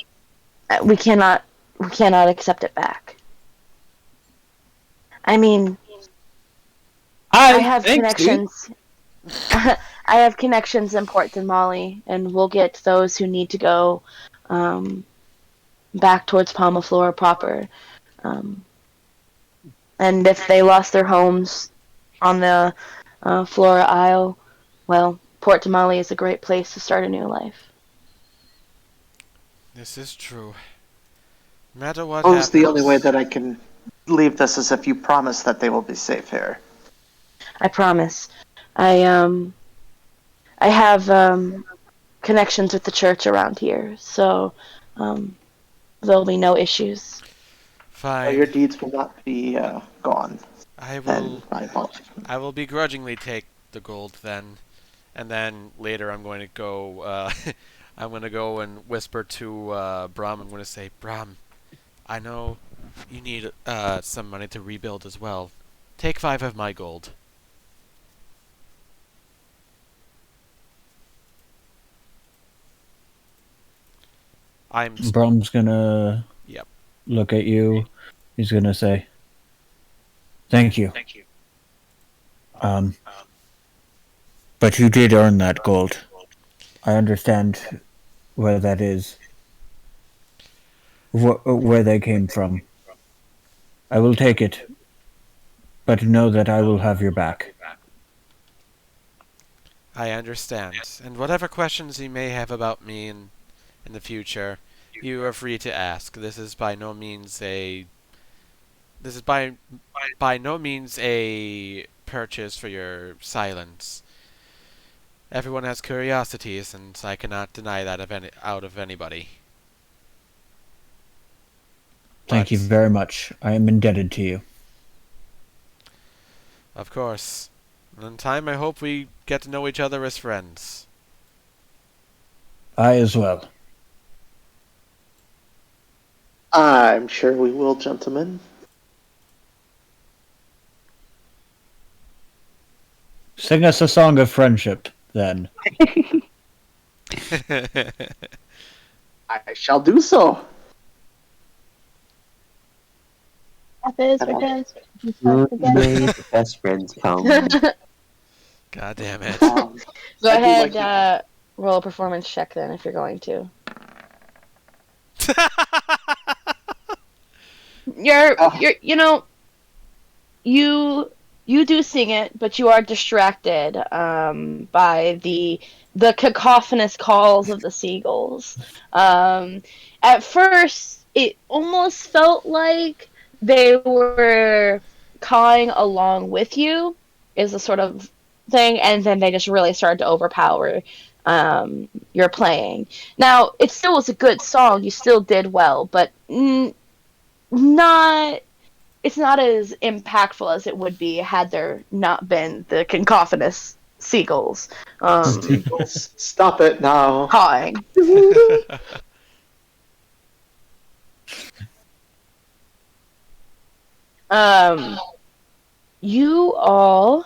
we cannot accept it back. I mean, I have thanks, dude. connections. I have connections in Port Mali, and we'll get those who need to go back towards Palma Flora proper. Um, and if they lost their homes on the Flora Isle, well, Port Mali is a great place to start a new life. This is true. No matter what Suppose happens. the only way that I can leave this is if you promise that they will be safe here. I promise. I have connections with the church around here, so there'll be no issues. Fine. Your deeds will not be gone. I Then will. my apologies. I will begrudgingly take the gold then, and then later I'm going to go. I'm going to go and whisper to Brahm. I'm going to say, Brahm, I know you need some money to rebuild as well. Take 5 of my gold. Brum's gonna Yep. look at you. He's gonna say, "Thank you. But you did earn that gold. I understand where that is, where they came from. I will take it, but know that I will have your back." I understand. And whatever questions you may have about me in the future, you are free to ask. This is by no means a purchase for your silence. Everyone has curiosities, and I cannot deny that out of anybody. Thank you very much. I am indebted to you. Of course. And in time, I hope we get to know each other as friends. I as well. I'm sure we will, gentlemen. Sing us a song of friendship, then. I shall do so. That is for best. May the best friends come. God damn it. Go I do ahead, like roll a performance check then if you're going to. You do sing it, but you are distracted by the cacophonous calls of the seagulls. At first, it almost felt like they were cawing along with you, is the sort of thing, and then they just really started to overpower your playing. Now, it still was a good song. You still did well, but not. It's not as impactful as it would be had there not been the cacophonous seagulls. Stop it now. Cawing. You all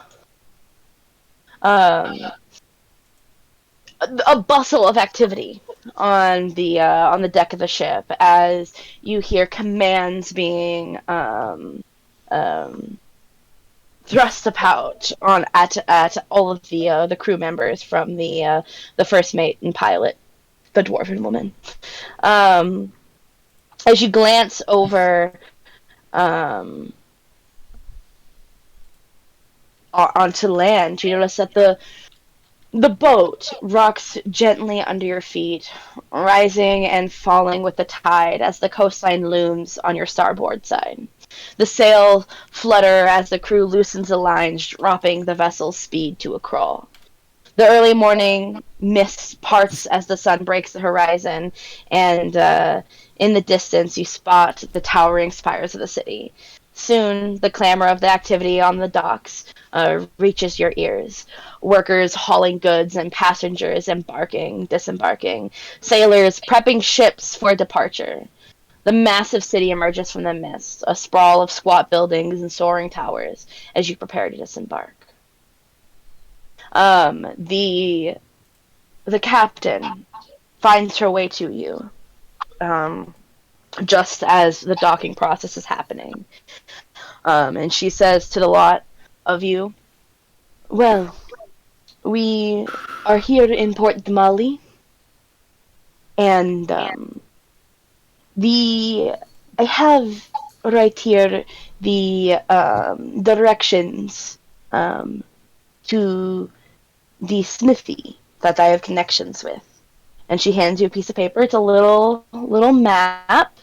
a bustle of activity on the deck of the ship as you hear commands being thrust about at all of the crew members, from the first mate and pilot, the dwarven woman. As you glance over onto land, you notice that the boat rocks gently under your feet, rising and falling with the tide as the coastline looms on your starboard side. The sails flutter as the crew loosens the lines, dropping the vessel's speed to a crawl. The early morning mist parts as the sun breaks the horizon, and in the distance you spot the towering spires of the city. Soon, the clamor of the activity on the docks reaches your ears. Workers hauling goods and passengers embarking, disembarking. Sailors prepping ships for departure. The massive city emerges from the mist, a sprawl of squat buildings and soaring towers, as you prepare to disembark. The captain finds her way to you, just as the docking process is happening. And she says to the lot of you, Well, we are here in Port Damali, and the I have right here the directions to the smithy that I have connections with. And she hands you a piece of paper. It's a little map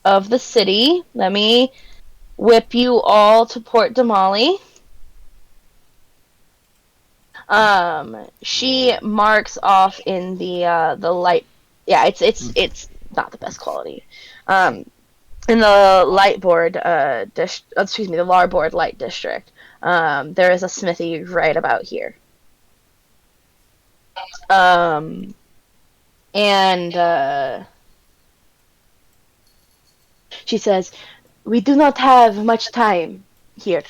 of the city. Let me whip you all to Port Damali. She marks off in the light. Yeah, it's not the best quality. In the light board excuse me, the larboard light district. There is a smithy right about here. And she says, "We do not have much time here.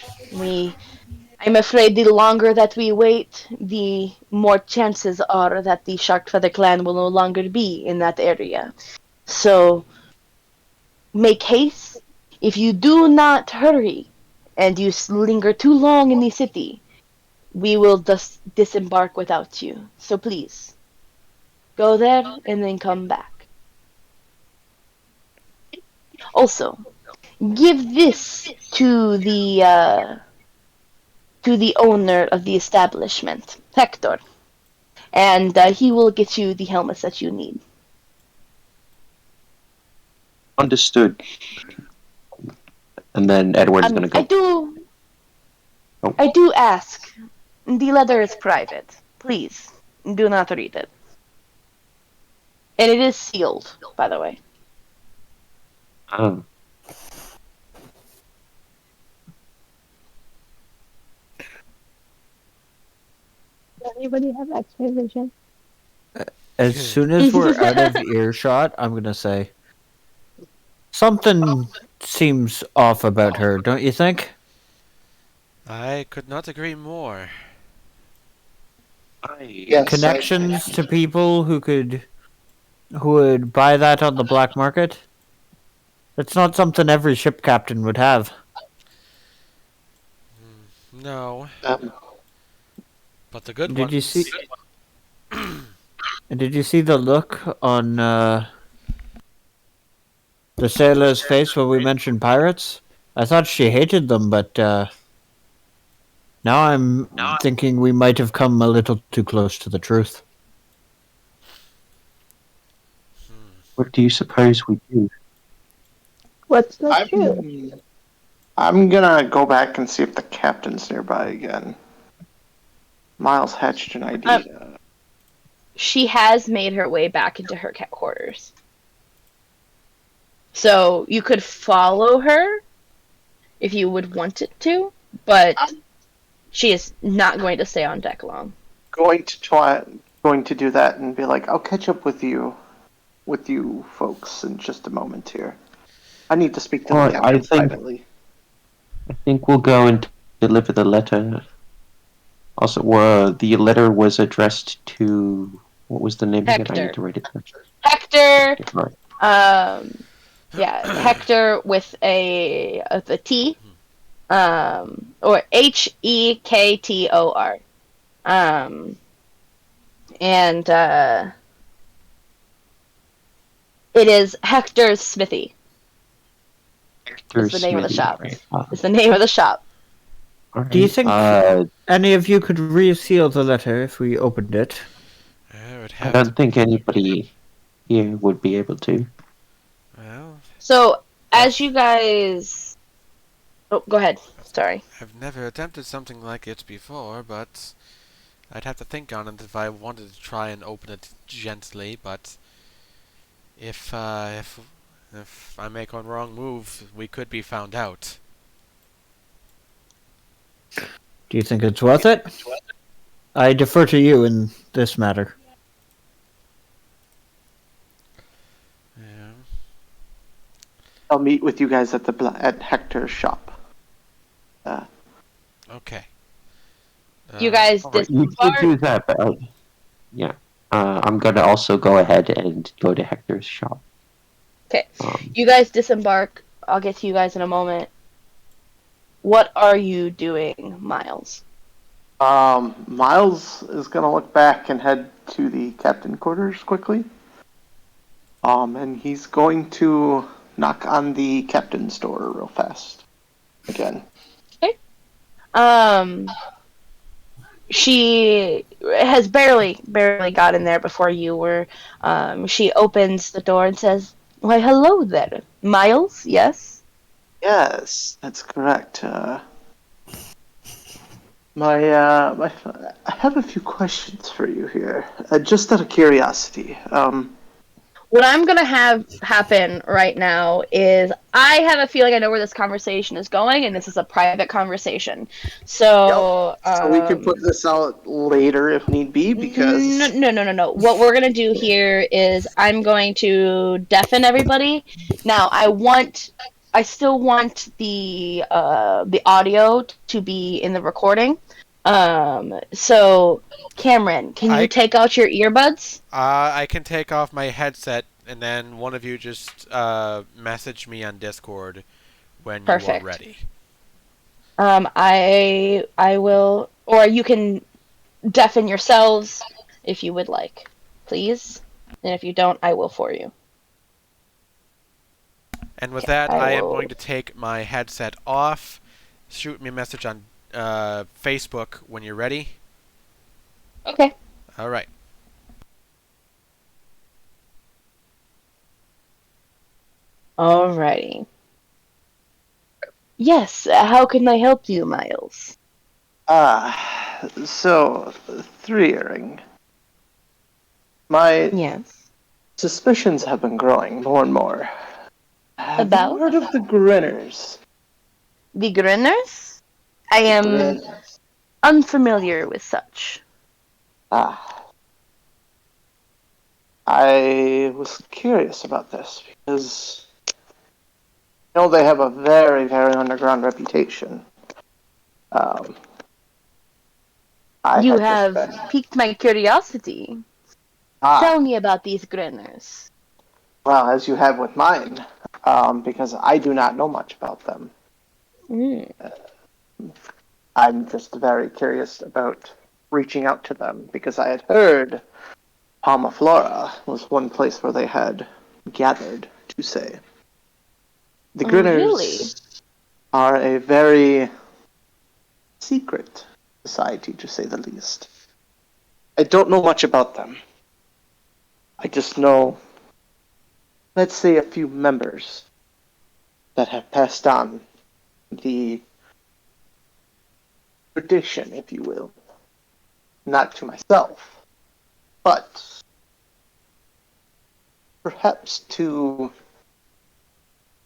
I'm afraid the longer that we wait, the more chances are that the Sharkfeather clan will no longer be in that area. So, make haste. If you do not hurry, and you linger too long in the city, we will disembark without you. So please, go there and then come back. Also, give this to the owner of the establishment, Hector, and he will get you the helmets that you need." Understood. And then Edward's gonna go. I do ask. The letter is private. Please, do not read it. And it is sealed, by the way. Oh. Does anybody have X-ray vision? As soon as we're out of earshot, I'm gonna say something seems off about her, don't you think? I could not agree more. Yes, Connections to people who would buy that on the black market? That's not something every ship captain would have. No, Um, but the good Did ones. you see? Did you see the look on the sailor's face when we mentioned pirates? I thought she hated them, but now I'm thinking we might have come a little too close to the truth. What do you suppose we do? What's not true? I'm gonna go back and see if the captain's nearby again. Miles hatched an idea. She has made her way back into her quarters. So you could follow her if you would want it to, but she is not going to stay on deck long. Going to do that and be like, I'll catch up with you folks in just a moment here. I need to speak to the captain privately. I think we'll go and deliver the letter. Also, the letter was addressed to, what was the name again? I need to write it down. Hector. Right. Hector with a T, or Hektor, and it is Hector's Smithy. It's the name of the shop. Right. It's the name of the shop. Right. Do you think any of you could reseal the letter if we opened it? I don't think anybody here would be able to. Well, So, as you guys... Oh, go ahead. Sorry. I've never attempted something like it before, but I'd have to think on it if I wanted to try and open it gently. But if I make one wrong move, we could be found out. Do you think it's worth it? I defer to you in this matter. Yeah. I'll meet with you guys at Hector's shop. Okay. You guys You could disembark. do that, but I'm gonna also go ahead and go to Hector's shop. Okay. You guys disembark. I'll get to you guys in a moment. What are you doing, Miles? Miles is gonna look back and head to the captain quarters quickly. And he's going to knock on the captain's door real fast. Again. She has barely got in there before you were. She opens the door and says, "Why, hello there, Miles. Yes." Yes, that's correct. I have a few questions for you here, just out of curiosity. What I'm gonna have happen right now is I have a feeling I know where this conversation is going, and this is a private conversation. So, So we can put this out later if need be, because no. What we're gonna do here is I'm going to deafen everybody. Now, I still want the audio to be in the recording. So Cameron, can you take out your earbuds? I can take off my headset, and then one of you just message me on Discord when you are ready. I will, or you can deafen yourselves if you would like, please. And if you don't, I will for you. And with that, I am going to take my headset off. Shoot me a message on Facebook when you're ready. Okay. All right. Alrighty. Yes, how can I help you, Miles? So, three-earring. My suspicions have been growing more and more. Have you heard of the Grinners? The Grinners? I am unfamiliar with such. I was curious about this because I know they have a very, very underground reputation. You have piqued my curiosity. Tell me about these Grinners. Well, as you have with mine, because I do not know much about them. I'm just very curious about reaching out to them because I had heard Palma Flora was one place where they had gathered, to say. The Grinners are a very secret society, to say the least. I don't know much about them. I just know, let's say, a few members that have passed on the tradition, if you will. Not to myself, but perhaps to...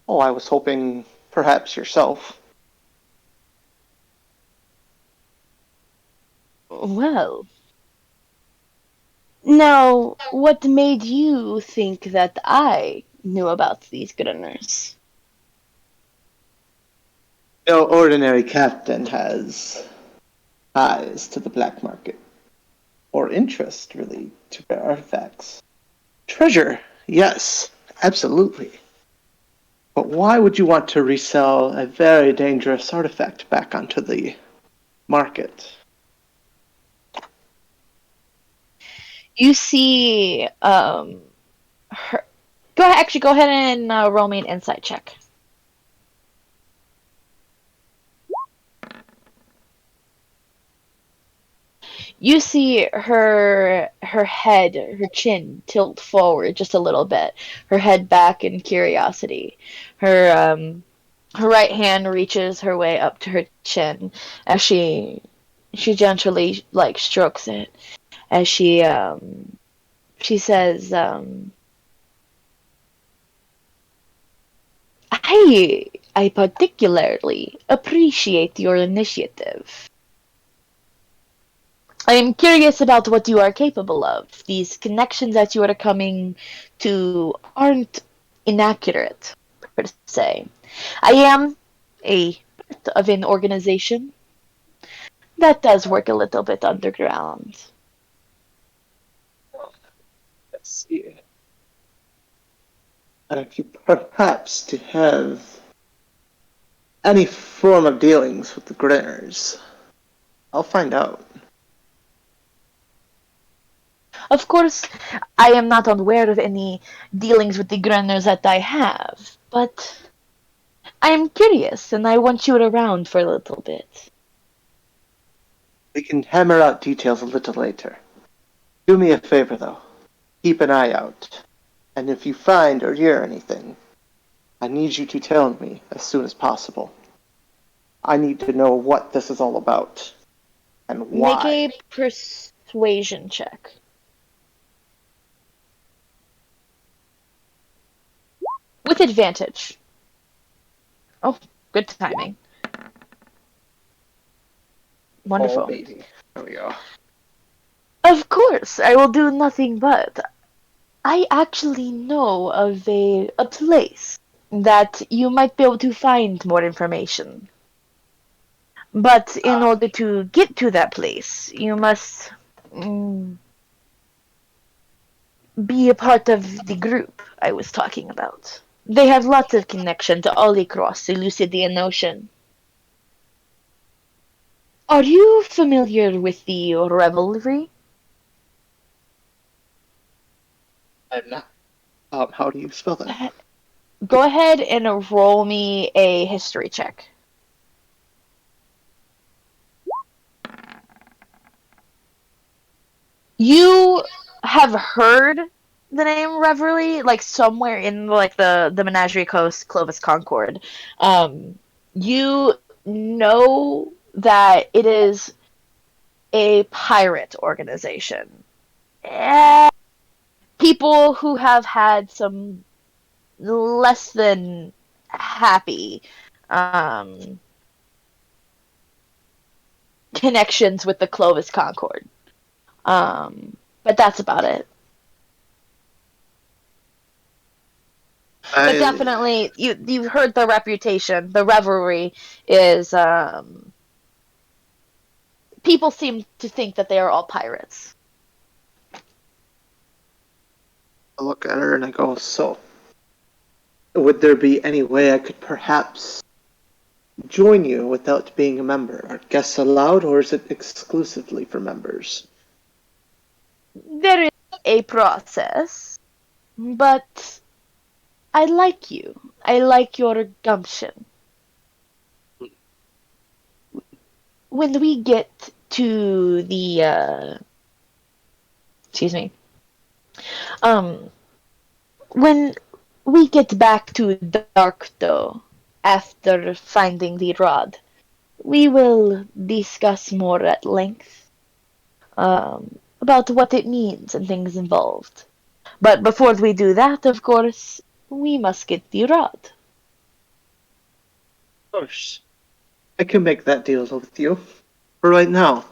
Oh, I was hoping perhaps yourself. Well, now, what made you think that I knew about these Grinners? No ordinary captain has ties to the black market, or interest, really, to rare artifacts. Treasure, yes, absolutely. But why would you want to resell a very dangerous artifact back onto the market? You see, go ahead and roll me an insight check. You see her head, her chin tilt forward just a little bit, her head back in curiosity. Her right hand reaches her way up to her chin as she gently strokes it as she says, I particularly appreciate your initiative. I am curious about what you are capable of. These connections that you are coming to aren't inaccurate, per se. I am a part of an organization that does work a little bit underground. Let's see. And if you perhaps to have any form of dealings with the Grinners, I'll find out. Of course, I am not aware of any dealings with the Grinners that I have, but I am curious and I want you around for a little bit. We can hammer out details a little later. Do me a favor, though. Keep an eye out. And if you find or hear anything, I need you to tell me as soon as possible. I need to know what this is all about. And why. Make a persuasion check. With advantage. Oh, good timing. Wonderful. Oh, baby. There we go. Of course, I will do nothing but. I actually know of a place that you might be able to find more information. But in order to get to that place, you must be a part of the group I was talking about. They have lots of connection to all across the Lucidian Ocean. Are you familiar with the revelry? I'm not. How do you spell that? Go ahead and roll me a history check. You have heard the name Reverie, like somewhere in like the Menagerie Coast, Clovis Concord. You know that it is a pirate organization. People who have had some less than happy connections with the Clovis Concord. But that's about it. But definitely, you've heard the reputation. The revelry is people seem to think that they are all pirates. I look at her and I go, so, would there be any way I could perhaps join you without being a member? Are guests allowed, or is it exclusively for members? There is a process, but I like you. I like your gumption. When we get to the excuse me. When we get back to Darkdo after finding the rod, we will discuss more at length about what it means and things involved. But before we do that, of course, we must get the rod. Of course. I can make that deal with you. For right now.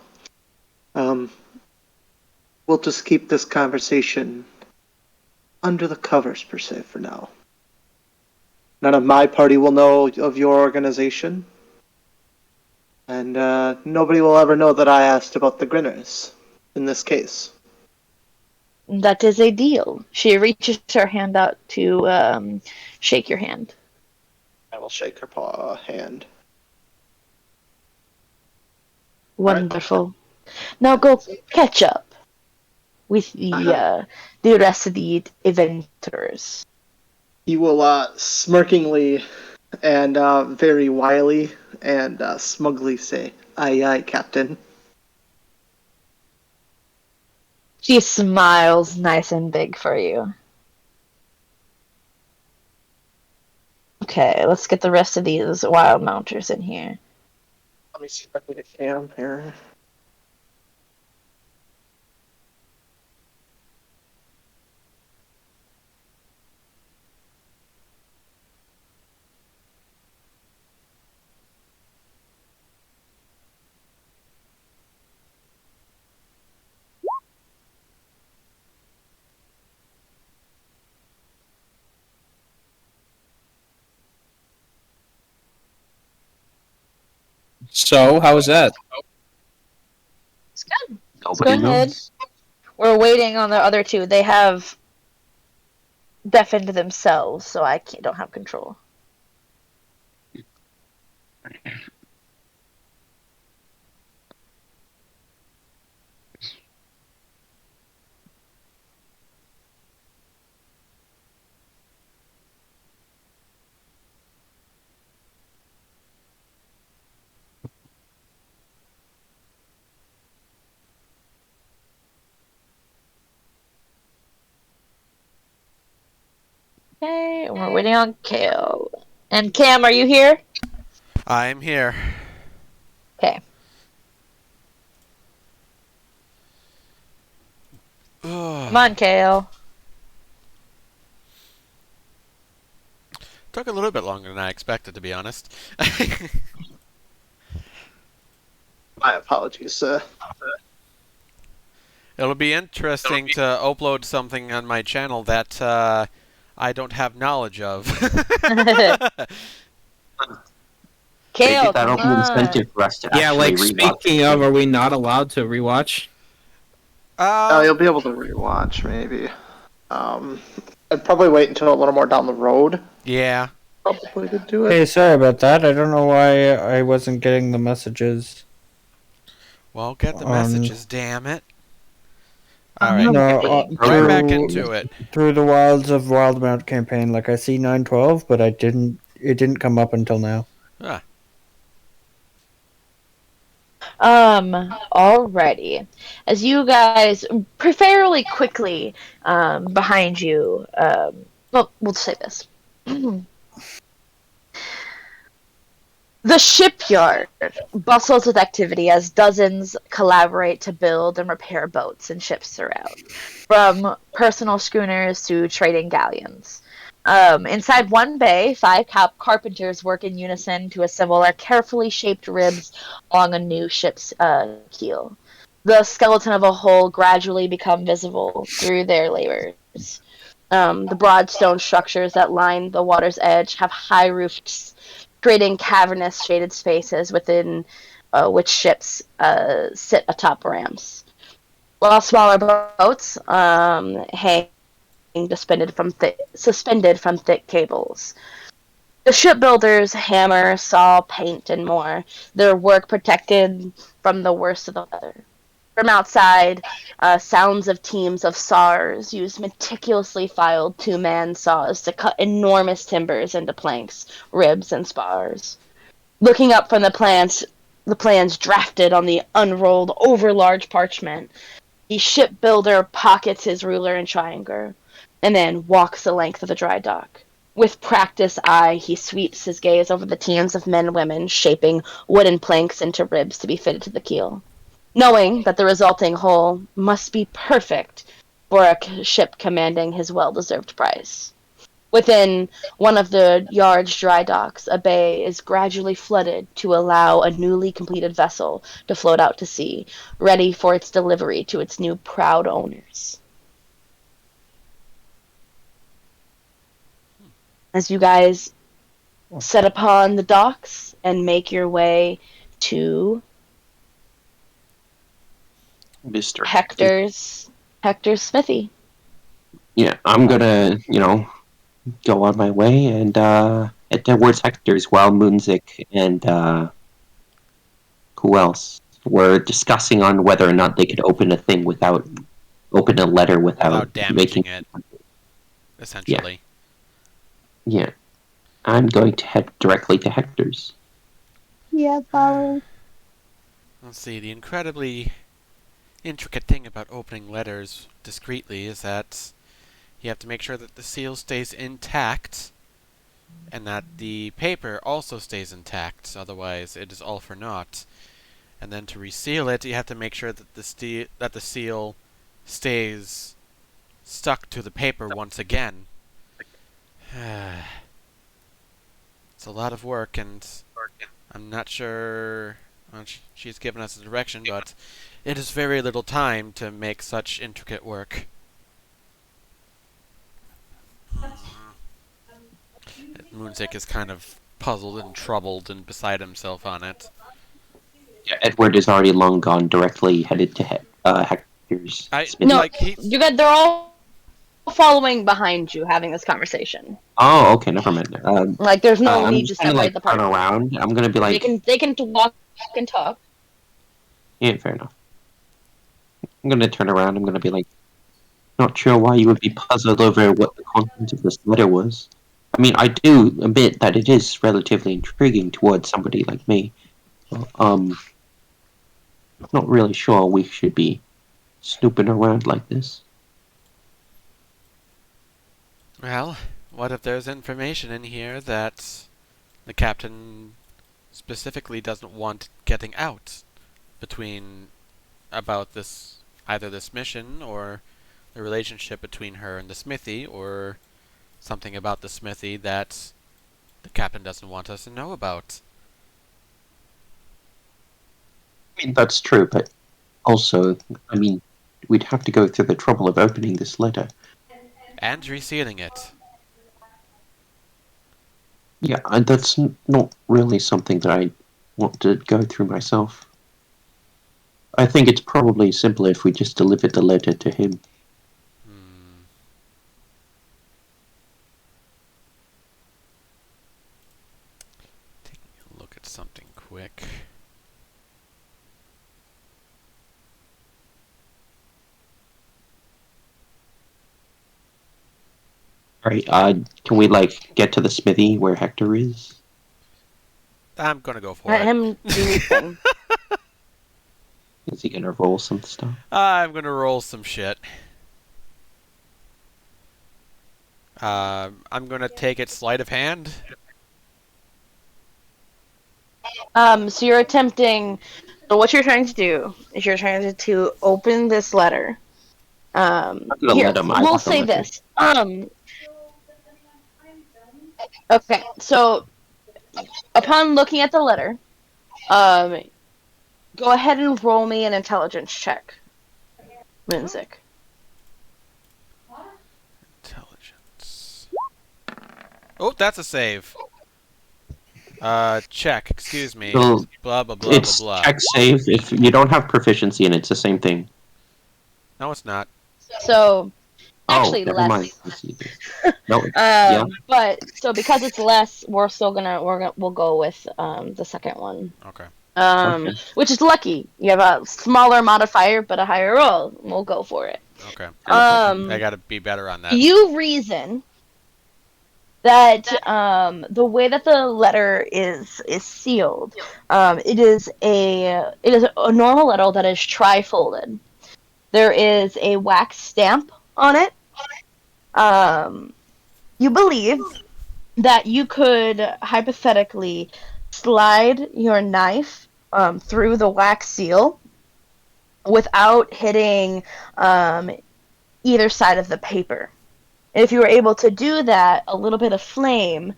We'll just keep this conversation under the covers, per se, for now. None of my party will know of your organization. And nobody will ever know that I asked about the Grinners, in this case. That is a deal. She reaches her hand out to shake your hand. I will shake her hand. Wonderful. Right. Now go catch up with the rest of the adventurers. He will smirkingly and very wily and smugly say, "Aye, aye, Captain." She smiles nice and big for you. Okay, let's get the rest of these Wildemounters in here. Let me see if I can get Cam here. So, how was that? It's good. Nobody Go ahead. knows. We're waiting on the other two. They have deafened themselves, so I don't have control. Okay, we're waiting on Kale. And Cam, are you here? I'm here. Okay. Come on, Kale. Took a little bit longer than I expected, to be honest. My apologies. It'll be interesting to upload something on my channel that I don't have knowledge of. Kale, Maybe that'll come be on. incentive for us to Yeah, actually like rewatch. speaking of, are we not allowed to rewatch? Oh, you'll be able to rewatch, maybe. I'd probably wait until a little more down the road. Yeah. Probably to do it. Hey, sorry about that. I don't know why I wasn't getting the messages. Well, get the On- messages, damn it. Alright. No, Right back into it. through the Wilds of Wildemount campaign. Like I see 912, but it didn't come up until now. Ah. Alrighty. As you guys fairly quickly behind you, well, we'll say this. The shipyard bustles with activity as dozens collaborate to build and repair boats and ships throughout, from personal schooners to trading galleons. Inside one bay, five carpenters work in unison to assemble their carefully shaped ribs along a new ship's keel. The skeleton of a hull gradually become visible through their labors. The broad stone structures that line the water's edge have high roofs, creating cavernous shaded spaces within which ships sit atop ramps. While smaller boats hang suspended from thick cables. The shipbuilders hammer, saw, paint, and more, their work protected from the worst of the weather. From outside, sounds of teams of sawyers use meticulously filed two-man saws to cut enormous timbers into planks, ribs, and spars. Looking up from the plans drafted on the unrolled, overlarge parchment, the shipbuilder pockets his ruler and triangle, and then walks the length of the dry dock. With practiced eye, he sweeps his gaze over the teams of men and women shaping wooden planks into ribs to be fitted to the keel, knowing that the resulting hull must be perfect for a ship commanding his well-deserved price. Within one of the yard's dry docks, a bay is gradually flooded to allow a newly completed vessel to float out to sea, ready for its delivery to its new proud owners. As you guys set upon the docks and make your way to Mr. Hector's smithy. Yeah, I'm gonna, go on my way and head towards Hector's while Moonzik and who else were discussing on whether or not they could open a letter without damaging making it, essentially. Yeah. I'm going to head directly to Hector's. Yeah, following. Let's see, the incredibly intricate thing about opening letters discreetly is that you have to make sure that the seal stays intact and that the paper also stays intact, otherwise it is all for naught. And then to reseal it, you have to make sure that the seal stays stuck to the paper once again. It's a lot of work, and I'm not sure she's given us a direction, but it is very little time to make such intricate work. Moonzik is kind of puzzled and troubled and beside himself on it. Yeah, Edward is already long gone, directly headed to Hector's. No, they're all following behind you, having this conversation. Oh, okay, never mind. There's no I'm need to separate the turn party. around. I'm gonna be like, They can walk and talk. yeah, fair enough. I'm gonna turn around. I'm gonna be like, not sure why you would be puzzled over what the content of this letter was. I mean, I do admit that it is relatively intriguing towards somebody like me. Not really sure we should be snooping around like this. Well, What if there's information in here that the captain specifically doesn't want getting out about this, either this mission or the relationship between her and the smithy, or something about the smithy that the captain doesn't want us to know about? I mean, that's true, but also, I mean, we'd have to go through the trouble of opening this letter. And resealing it. Yeah, and that's not really something that I want to go through myself. I think it's probably simpler if we just delivered the letter to him. Taking a look at something quick. Alright, can we, get to the smithy where Hector is? I'm gonna go for Let it. him do his thing. Is he gonna roll some stuff? I'm gonna roll some shit. I'm gonna take it sleight of hand. So you're attempting. So what you're trying to do is you're trying to open this letter. Here, we'll say this. Okay, so upon looking at the letter, go ahead and roll me an intelligence check, Minzik. Intelligence. Oh, that's a save. Check. Excuse me. Well, Blah blah blah It's blah blah. check save if you don't have proficiency in it, it's the same thing. No, it's not. So actually never less. mind. No, yeah. But so because it's less, we'll go with the second one. Okay. Okay. Which is lucky. You have a smaller modifier but a higher roll. We'll go for it. Okay. I gotta be better on that. You reason that the way that the letter is sealed, it is a normal letter that is tri-folded. There is a wax stamp on it. You believe that you could hypothetically slide your knife through the wax seal without hitting either side of the paper. And if you were able to do that, a little bit of flame,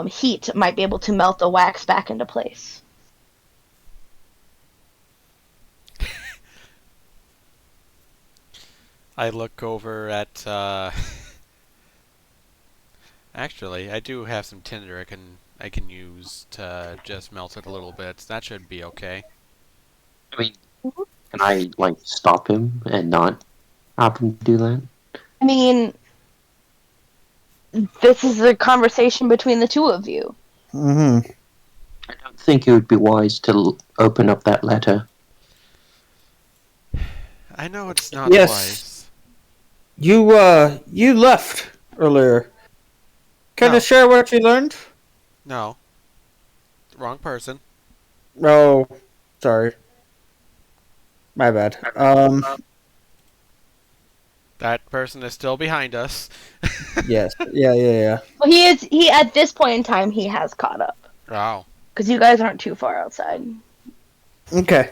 heat, might be able to melt the wax back into place. I look over at. Actually, I do have some tinder I can use to just melt it a little bit. That should be okay. I mean, can I, stop him and not have him do that? I mean, this is a conversation between the two of you. Mm-hmm. I don't think it would be wise to open up that letter. I know it's not Yes. wise. You left earlier. Can No. you share what you learned? No. Wrong person. Oh, sorry. My bad. That person is still behind us. Yes. Yeah. Well, he at this point in time, he has caught up. Wow. Because you guys aren't too far outside. Okay.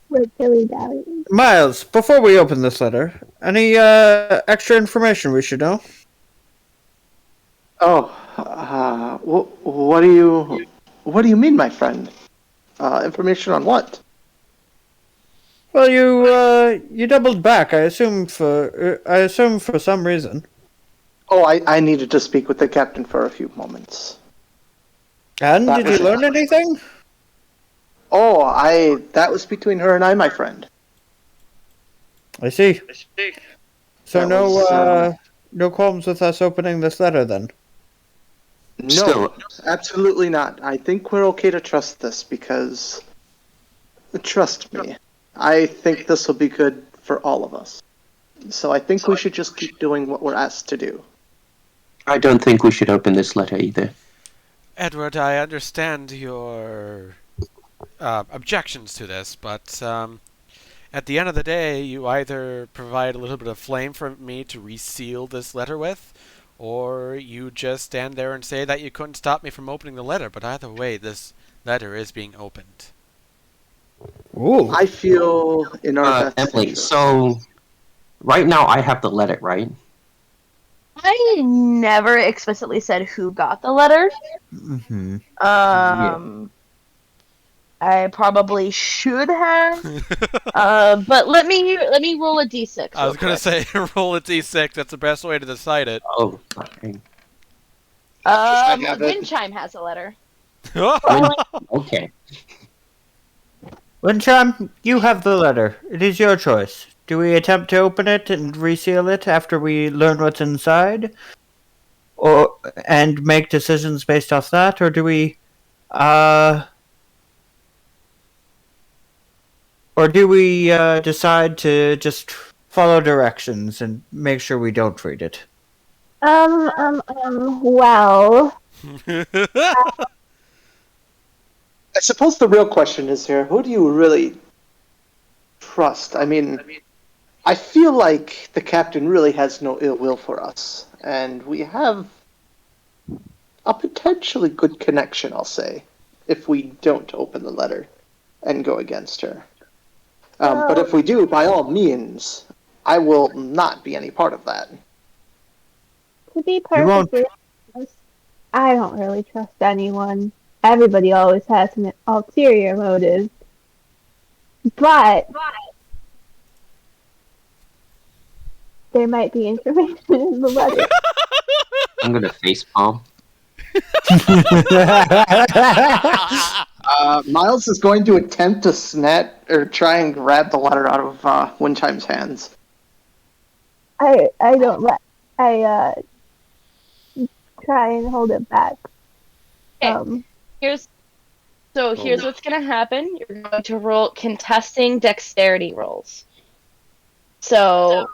We're dilly-dally. Miles, before we open this letter, any extra information we should know? Oh, what do you mean, my friend? Information on what? Well, you doubled back. I assume for some reason. Oh, I needed to speak with the captain for a few moments. And That did you was it. learn anything? Oh, that was between her and I, my friend. I see. So That no was, no qualms with us opening this letter then. No, Still- absolutely not. I think we're okay to trust this because, trust me, I think this will be good for all of us. So I think we should just keep doing what we're asked to do. I don't think we should open this letter either. Edward, I understand your objections to this, but at the end of the day, you either provide a little bit of flame for me to reseal this letter with, or you just stand there and say that you couldn't stop me from opening the letter. But either way, this letter is being opened. Ooh. I feel in our best Emily, interest. so right now I have the letter, right? I never explicitly said who got the letter. Mm-hmm. I probably should have. But let me roll a d6. I was gonna say roll a d6. That's the best way to decide it. Oh, okay. I have it. Windchime has a letter. Okay. Windchime, you have the letter. It is your choice. Do we attempt to open it and reseal it after we learn what's inside, and make decisions based off that, or do we, decide to just follow directions and make sure we don't read it? Well, I suppose the real question is here, who do you really trust? I mean, I feel like the captain really has no ill will for us, and we have a potentially good connection, I'll say, if we don't open the letter and go against her. But if we do, by all means, I will not be any part of that. to be won't- perfectly honest, I don't really trust anyone. Everybody always has an ulterior motive. But there might be information in the letter. I'm gonna facepalm. Miles is going to attempt to snatch or try and grab the letter out of Windchime's hands. I try and hold it back. Okay. Here's what's gonna happen. You're going to roll contesting dexterity rolls. So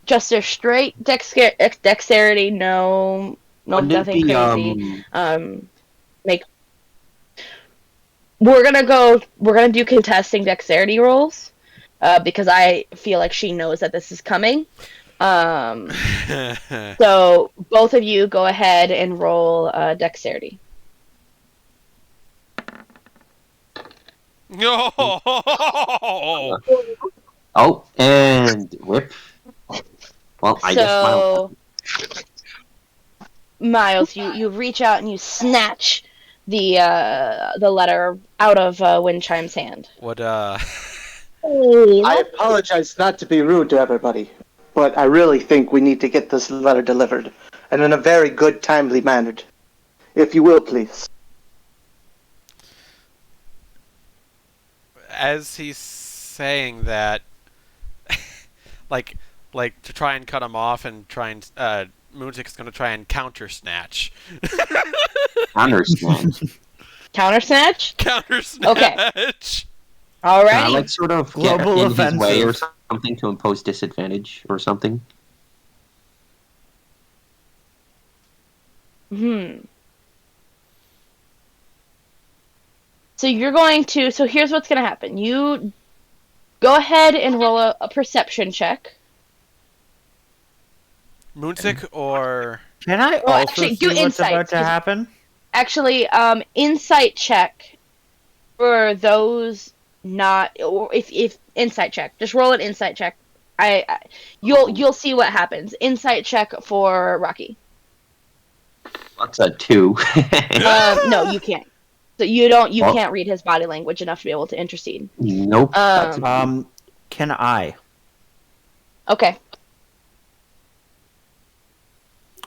just a straight dexterity, nothing crazy. We're gonna do contesting dexterity rolls, because I feel like she knows that this is coming. So both of you go ahead and roll dexterity. No. Oh, and whip. Well, I guess So, Miles, you reach out and you snatch the letter out of Windchime's hand. What Hey, I apologize not to be rude to everybody, but I really think we need to get this letter delivered, and in a very good, timely manner. If you will, please. As he's saying that, like to try and cut him off and try and Moonsick's gonna try and counter snatch. counter snatch. Counter snatch? Counter snatch. All right. Like sort of get Global in his way or offensive. something to impose disadvantage or something. So you're going to. So here's what's going to happen. You go ahead and roll a perception check. Moonsick or Can I Well, also actually, see do what's insight, about to because- happen? Actually, insight check for those not, or if insight check, just roll an insight check. You'll see what happens. Insight check for Rocky. That's a 2. No, you can't. So you can't read his body language enough to be able to intercede. Nope. That's a Can I? Okay.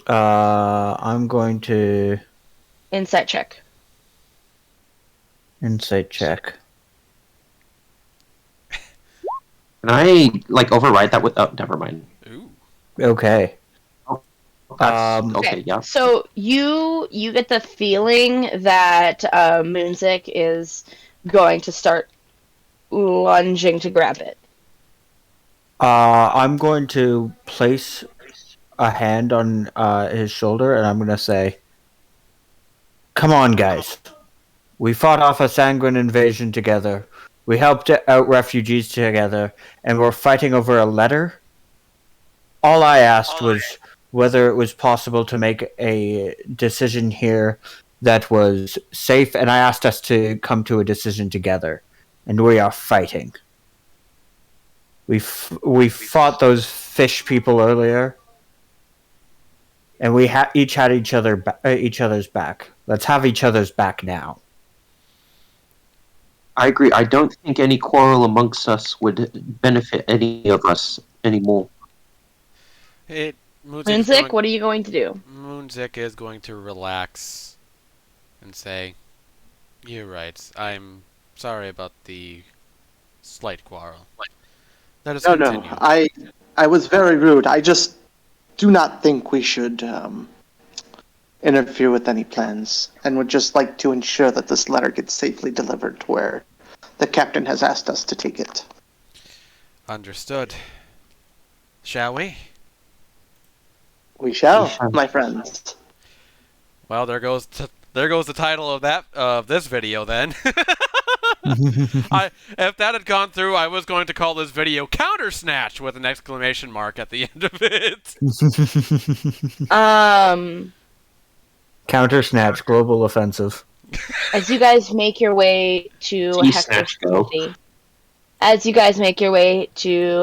I'm going to Insight check. insight check. Can I override that with? Oh, never mind. ooh. Okay. Okay, yeah. So you get the feeling that Moonsick is going to start lunging to grab it. I'm going to place a hand on his shoulder, and I'm going to say, "Come on, guys. We fought off a sanguine invasion together. We helped out refugees together, and we're fighting over a letter. All I asked was whether it was possible to make a decision here that was safe, and I asked us to come to a decision together, and we are fighting. We fought those fish people earlier, and we each had each other's back. Let's have each other's back now. I agree. I don't think any quarrel amongst us would benefit any of us anymore. Moonzik, what are you going to do? Moonzik is going to relax and say, "You're right. I'm sorry about the slight quarrel. Let us continue." No. I was very rude. I just do not think we should interfere with any plans, and would just like to ensure that this letter gets safely delivered to where the captain has asked us to take it. Understood. Shall we? We shall, my friends. Well, there goes the title of this video then. If that had gone through, I was going to call this video Counter Snatch with an exclamation mark at the end of it. Counter Snatch, global offensive. As you guys make your way to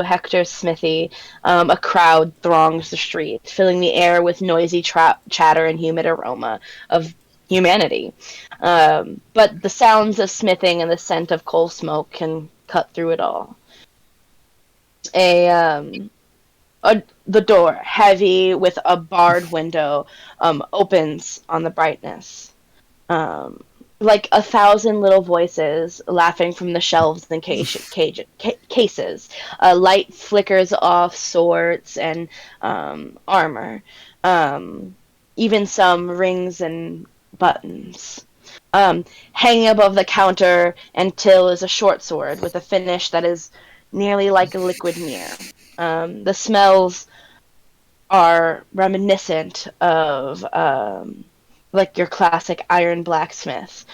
Hector's smithy, a crowd throngs the street, filling the air with noisy chatter and humid aroma of humanity. But the sounds of smithing and the scent of coal smoke can cut through it all. The door, heavy with a barred window, opens on the brightness. Like 1,000 little voices laughing from the shelves and cases. Light flickers off swords and armor. Even some rings and buttons. Hanging above the counter and till is a short sword with a finish that is nearly like a liquid mirror. The smells are reminiscent of like your classic iron blacksmith,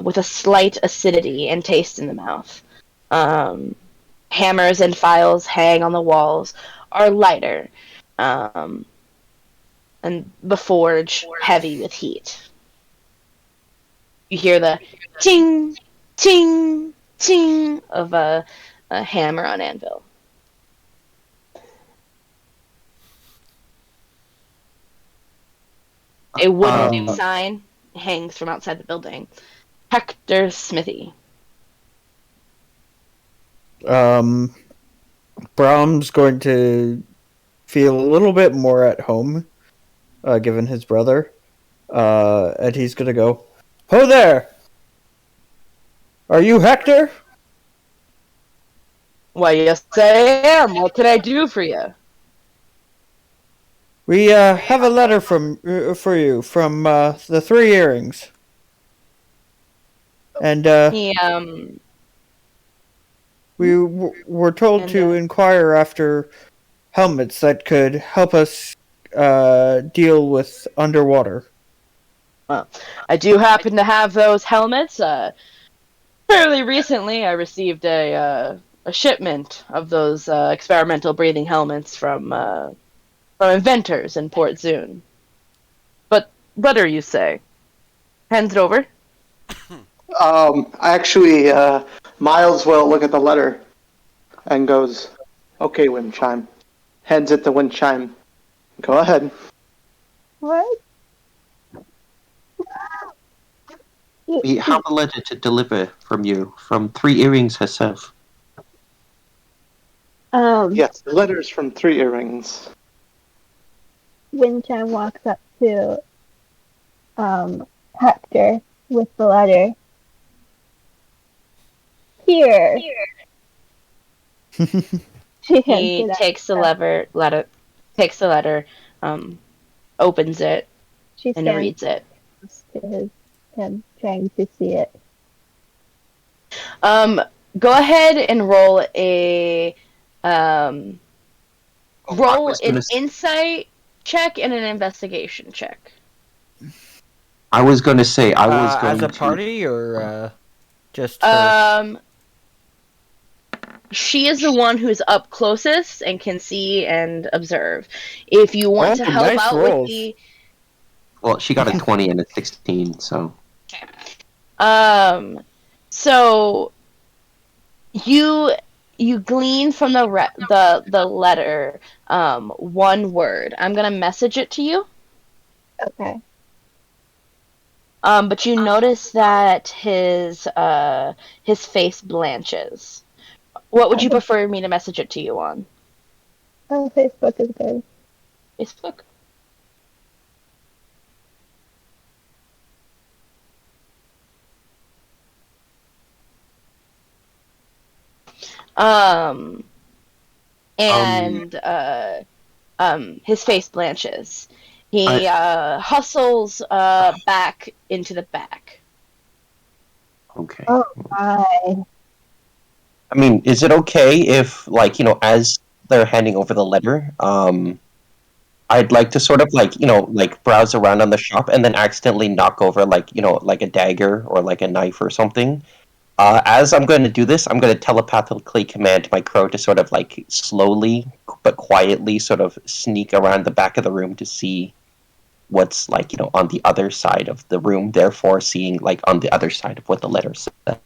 with a slight acidity and taste in the mouth. Hammers and files hang on the walls are lighter, and the forge heavy with heat. You hear the ting, ting, ting of a hammer on anvil. A wooden sign hangs from outside the building. Hector's smithy. Brahm's going to feel a little bit more at home, given his brother. And he's going to go, "Ho there! Are you Hector?" Why, yes, I am. What can I do for you? We have a letter for you from the Three Earrings. And we were told to inquire after helmets that could help us deal with underwater. Well, I do happen to have those helmets. Fairly recently, I received a shipment of those experimental breathing helmets from inventors in Port Zune. But letter, you say? Hands it over. Actually, Miles will look at the letter and goes, "Okay, wind chime." Hands it to wind chime. Go ahead. What? We have a letter to deliver from you, from Three Earrings herself. Yes, the letter's from Three Earrings. Winchan walks up to Hector with the letter. Here. He takes the letter, opens it, and reads it. To him, trying to see it. Go ahead and roll an insight check and an investigation check. I was going to say, as a party or just? she is the one who's up closest and can see and observe. If you want to Oh, help nice out rolls. with the Well, she got a 20 and a 16, so. so you glean from the letter one word. I'm gonna message it to you. Okay. But you notice that his face blanches. What would you prefer me to message it to you on? Oh, Facebook is good. Facebook. And his face blanches. He hustles back into the back. Okay. Oh my. I mean, is it okay if, like, as they're handing over the letter, I'd like to sort of, like, browse around on the shop and then accidentally knock over, like, like a dagger or like a knife or something. As I'm going to do this, I'm going to telepathically command my crow to sort of, like, slowly but quietly sort of sneak around the back of the room to see what's, like, on the other side of the room, therefore seeing, like, on the other side of what the letter says.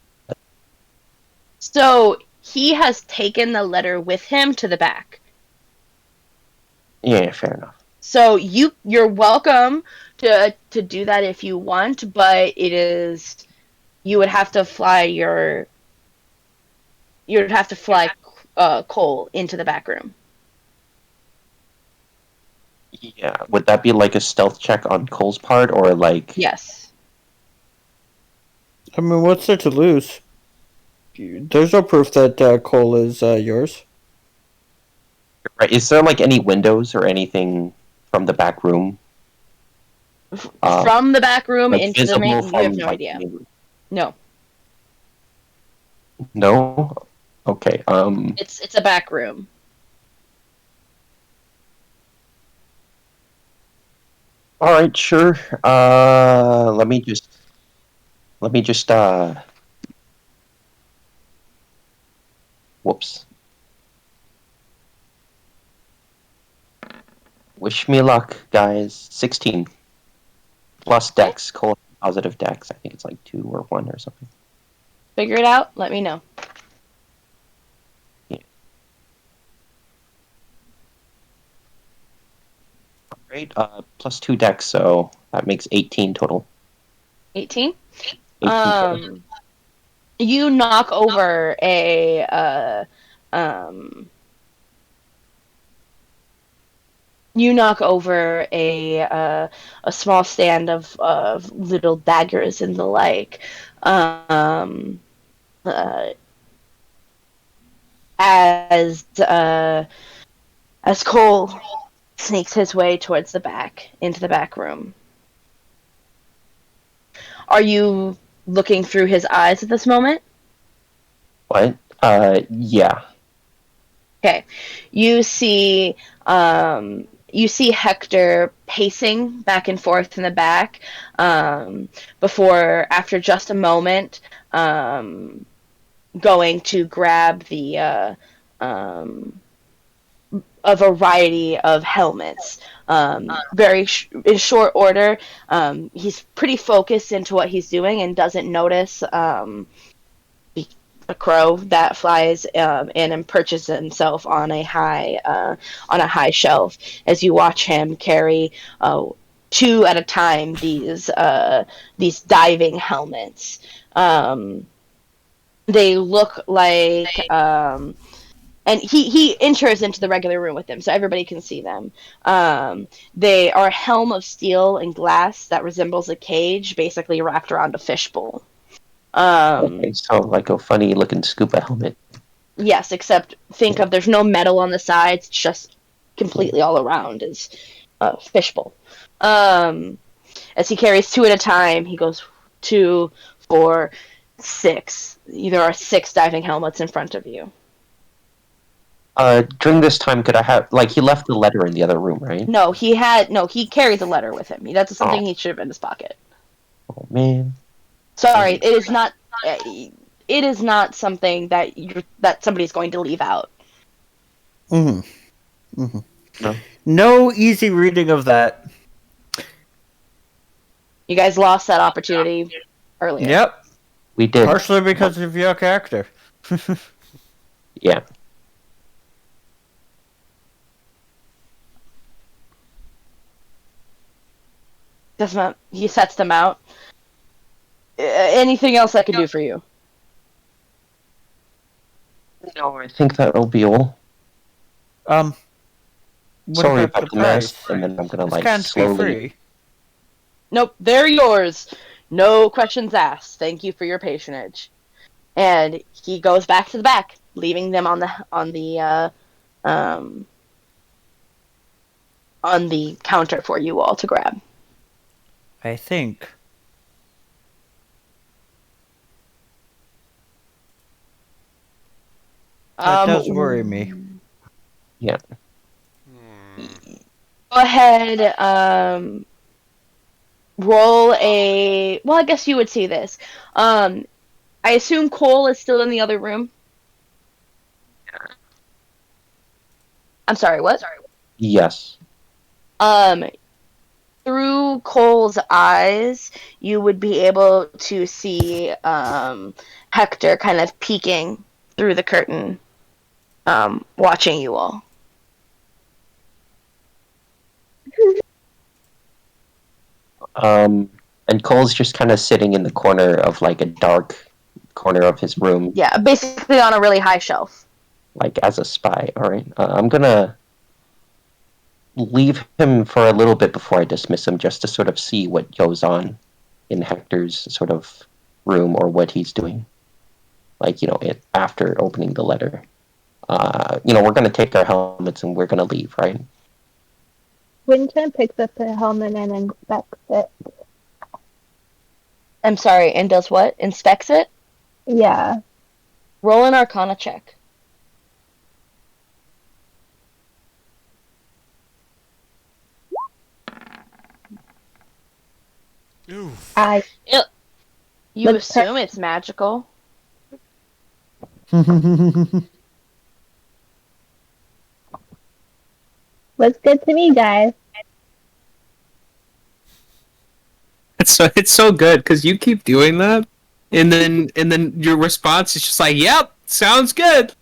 So he has taken the letter with him to the back. Yeah, fair enough. So you're welcome to do that if you want, but you would have to fly Cole into the back room. Yeah, would that be like a stealth check on Cole's part, or like? Yes. I mean, what's there to lose? There's no proof that Cole is yours. Right. Is there like any windows or anything from the back room? From the back room Like into the main, visible you have from, no like, idea. the- No, No. Okay. it's a back room. All right. Sure. Let me just. Whoops. Wish me luck, guys. 16 plus Dex. Cole positive Dex. I think it's like 2 or 1 or something. Figure it out. Let me know. Great. Plus 2 Dex, so that makes 18 total. 18. 18 total. You knock over a small stand of little daggers and the like. As Cole sneaks his way towards the back into the back room. Are you looking through his eyes at this moment? What? Yeah. Okay. You see Hector pacing back and forth in the back, before, after just a moment, going to grab a variety of helmets. In short order. He's pretty focused into what he's doing and doesn't notice a crow that flies in and perches himself on a high shelf as you watch him carry 2 at a time these diving helmets. They look like and he enters into the regular room with them, so everybody can see them. They are a helm of steel and glass that resembles a cage, basically wrapped around a fishbowl. Okay, so like a funny looking scuba helmet. Yes, except think of there's no metal on the sides; it's just completely all around is a fishbowl. As he carries 2 at a time, he goes 2, 4, 6. There are 6 diving helmets in front of you. During this time, could I have, like, he left the letter in the other room, right? No, he carried the letter with him. That's something he should have in his pocket. Oh man. Sorry, it is not. it is not something that somebody's going to leave out. Mm-hmm. Mm-hmm. No. No easy reading of that. You guys lost that opportunity earlier. Yep. We did. Partially because of your character. Yeah. He sets them out. Anything else I can do for you? No, I think that'll be all. What Sorry about about the mess, and then I'm gonna This can't be slowly. free. Nope, they're yours. No questions asked. Thank you for your patronage. And he goes back to the back, leaving them on the counter for you all to grab. I think. That does worry me. Yeah. Hmm. Go ahead. Roll a. Well, I guess you would see this. I assume Cole is still in the other room. I'm sorry. What? Yes. Through Cole's eyes, you would be able to see Hector kind of peeking through the curtain, watching you all. And Cole's just kind of sitting in the corner of like a dark corner of his room, Yeah, basically on a really high shelf. like as a spy. All right. I'm gonna leave him for a little bit before I dismiss him, just to sort of see what goes on in Hector's sort of room or what he's doing. Like, after opening the letter. We're gonna take our helmets and we're gonna leave, right? Winton picks up the helmet and inspects it. I'm sorry, and does what? Inspects it? Yeah. Roll an Arcana check. Oof. You Let's assume it's magical. Looks good to me, guys. It's so good because you keep doing that, and then your response is just like, "Yep, sounds good."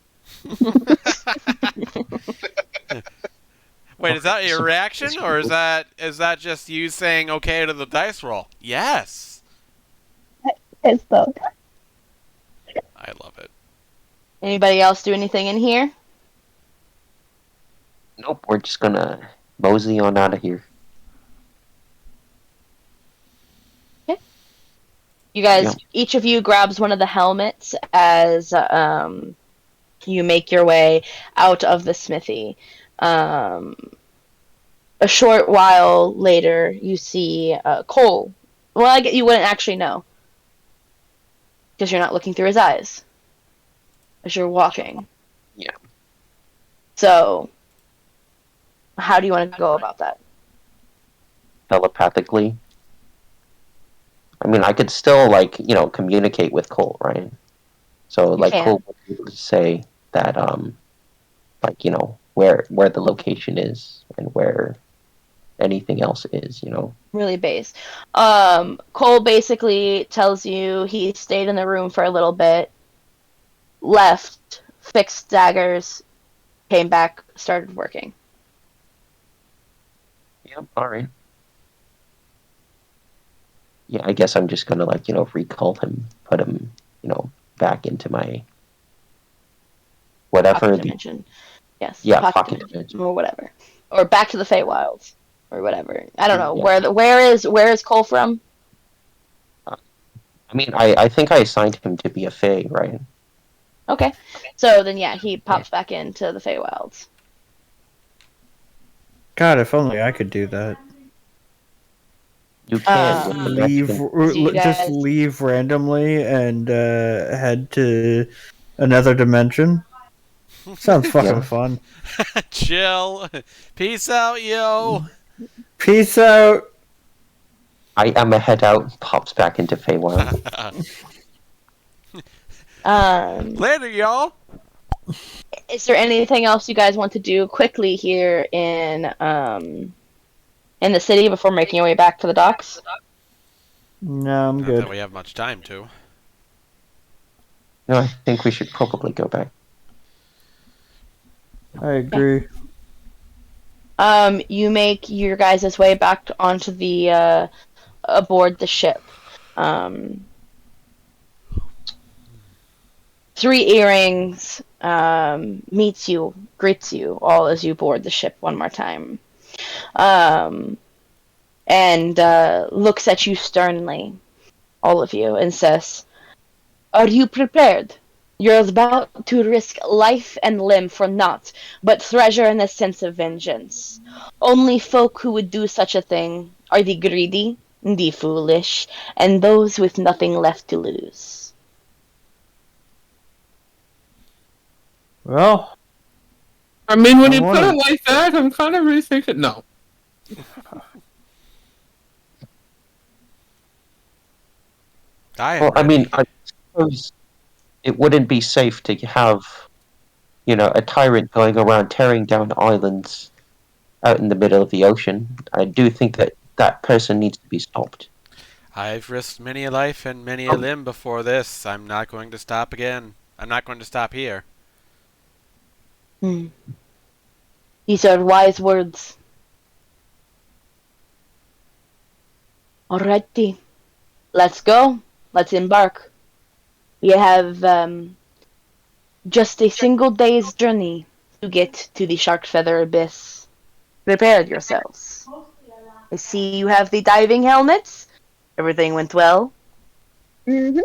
Wait, is that your reaction, or is that just you saying okay to the dice roll? Yes. It's both. I love it. Anybody else do anything in here? Nope, we're just gonna mosey on out of here. You guys, Yeah. each of you grabs one of the helmets as you make your way out of the smithy. A short while later, you see Cole. Well, you wouldn't actually know because you're not looking through his eyes as you're walking. Yeah. So, how do you want to go about that? Telepathically. I mean, I could still, communicate with Cole, right? So, You can. Cole would be able to say that, where the location is and where anything else is, Really base. Cole basically tells you he stayed in the room for a little bit, left, fixed daggers, came back, started working. Yep, alright. Yeah, I guess I'm just gonna, recall him, put him, back into my... whatever Pocket the... dimension. Yes. Yeah, pocket dimension. Or whatever. Or back to the Feywilds. Or whatever. I don't know. Yeah. Where is Cole from? I mean, I think I assigned him to be a Fae, right? Okay. So then yeah, he pops back into the Feywilds. God, if only I could do that. You can. with the Leave, Mexican- you just guys- leave randomly and head to another dimension. Sounds fucking Yeah. fun. Chill. Peace out, yo. Peace out. I am a head out, pops back into Feywild. Later, y'all. Is there anything else you guys want to do quickly here in the city before making your way back to the docks? No, I'm Not good. that we have much time to. No, I think we should probably go back. I agree. You make your guys' way back onto the aboard the ship. Three Earrings meets you, greets you all as you board the ship one more time, and looks at you sternly, all of you, and says, "Are you prepared? You're about to risk life and limb for naught but treasure and a sense of vengeance. Only folk who would do such a thing are the greedy, the foolish, and those with nothing left to lose." Well, I mean, when I you put wanna- it like that, I'm kind of rethinking. No. Well, I mean, I suppose it wouldn't be safe to have, a tyrant going around tearing down islands out in the middle of the ocean. I do think that that person needs to be stopped. I've risked many a life and many a limb before this. I'm not going to stop again. I'm not going to stop here. These are wise words. Alrighty, let's go. Let's embark. We have just a single day's journey to get to the Shark Feather Abyss. Prepare yourselves. I see you have the diving helmets. Everything went well. Mm-hmm.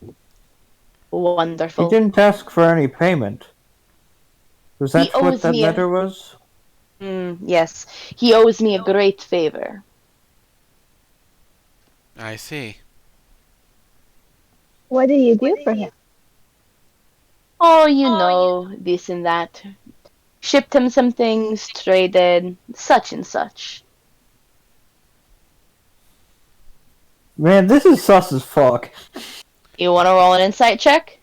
he Wonderful. didn't ask for any payment. Was that what owes that me a- letter was? Yes, he owes me a great favor. I see. What do you do for him? Oh, you know, this and that. Shipped him some things, traded, such and such. Man, this is sus as fuck. You want to roll an insight check?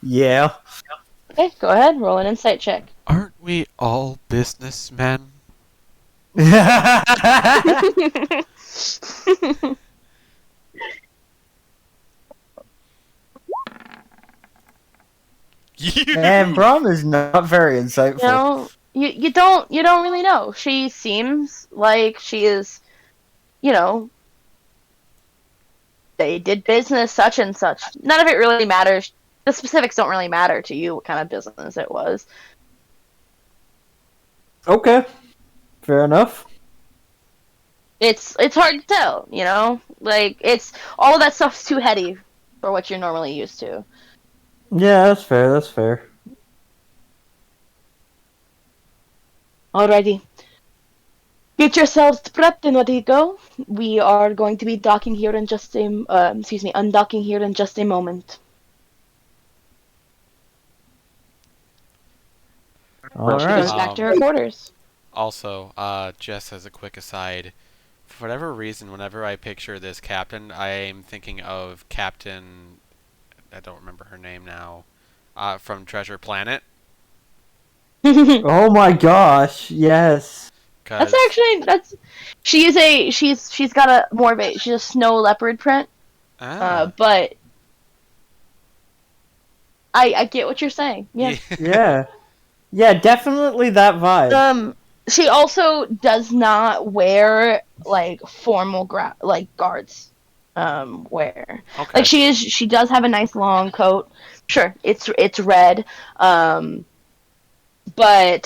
Yeah. Okay, go ahead, roll an insight check. Aren't we all businessmen? And Brahm is not very insightful. You don't really know. She seems like she is, they did business such and such. None of it really matters. The specifics don't really matter to you what kind of business it was. Okay. Fair enough. It's hard to tell, Like it's all of that stuff's too heady for what you're normally used to. Yeah, that's fair, that's fair. Alrighty. Get yourselves prepped and ready to go. We are going to be undocking here in just a moment. She goes Alright. back to her quarters. Also, just as a quick aside, for whatever reason, whenever I picture this captain, I'm thinking of Captain... I don't remember her name now. From Treasure Planet. Oh my gosh, yes. She's got a more of a, she's a snow leopard print. But I get what you're saying. Yeah. Yeah. Yeah, definitely that vibe. She also does not wear like formal guards wear. Okay. Like she does have a nice long coat. Sure, it's red. But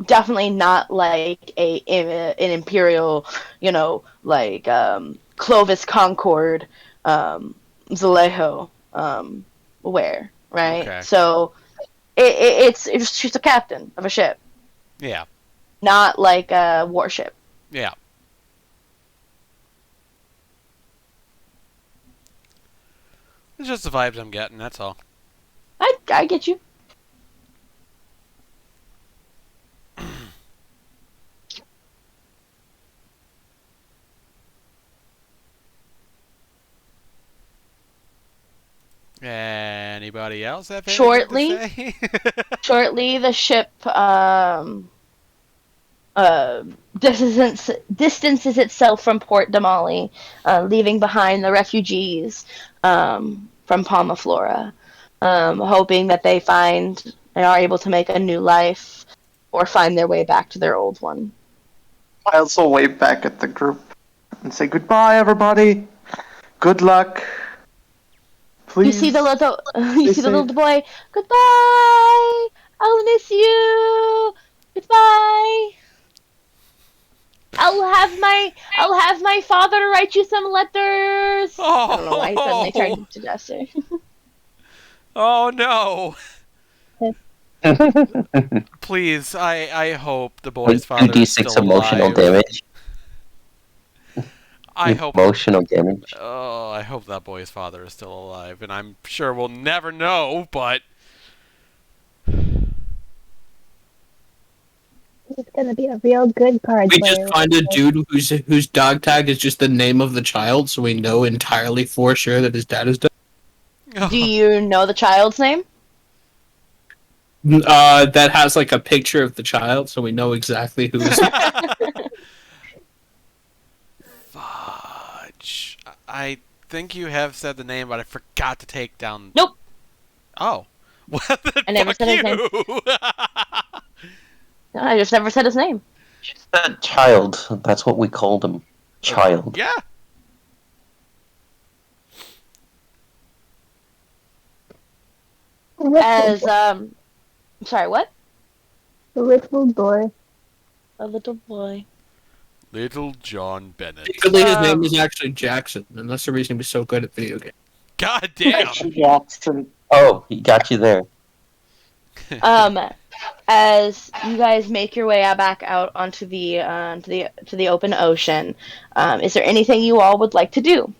definitely not like an imperial, like Clovis Concord, Zalejo wear, right? Okay. So it's she's a captain of a ship, Yeah. not like a warship. Yeah. It's just the vibes I'm getting, that's all. I get you. Anybody else have anything Shortly, to say? shortly the ship distances itself from Port Damali, leaving behind the refugees from Palma Flora, hoping that they find and are able to make a new life or find their way back to their old one. I also wave back at the group and say goodbye, everybody. Good luck. Please. You see the little, you see the safe. little boy. Goodbye. I'll miss you. Goodbye. I'll have my father write you some letters. Oh. I don't know why he suddenly turned into Jester. Oh no! Please, I hope the boy's father is still 2d6 emotional alive. damage. I hope. Emotional damage. Oh, I hope that boy's father is still alive, and I'm sure we'll never know. But It's gonna be a real good card We player. just find a dude whose dog tag is just the name of the child, so we know entirely for sure that his dad is dead. Do you know the child's name? That has like a picture of the child, so we know exactly who is. Fudge. I think you have said the name, but I forgot to take down. Nope. Oh. Well, then I never fuck said his name. you. No, I just never said his name. Child. That's what we called him. Child. Yeah. As sorry, what? The little boy. A little boy. Little John Bennett. Secretly, his name is actually Jackson, and that's the reason he was so good at video games. God damn. Jackson. Oh, he got you there. As you guys make your way back out onto the to the open ocean, is there anything you all would like to do?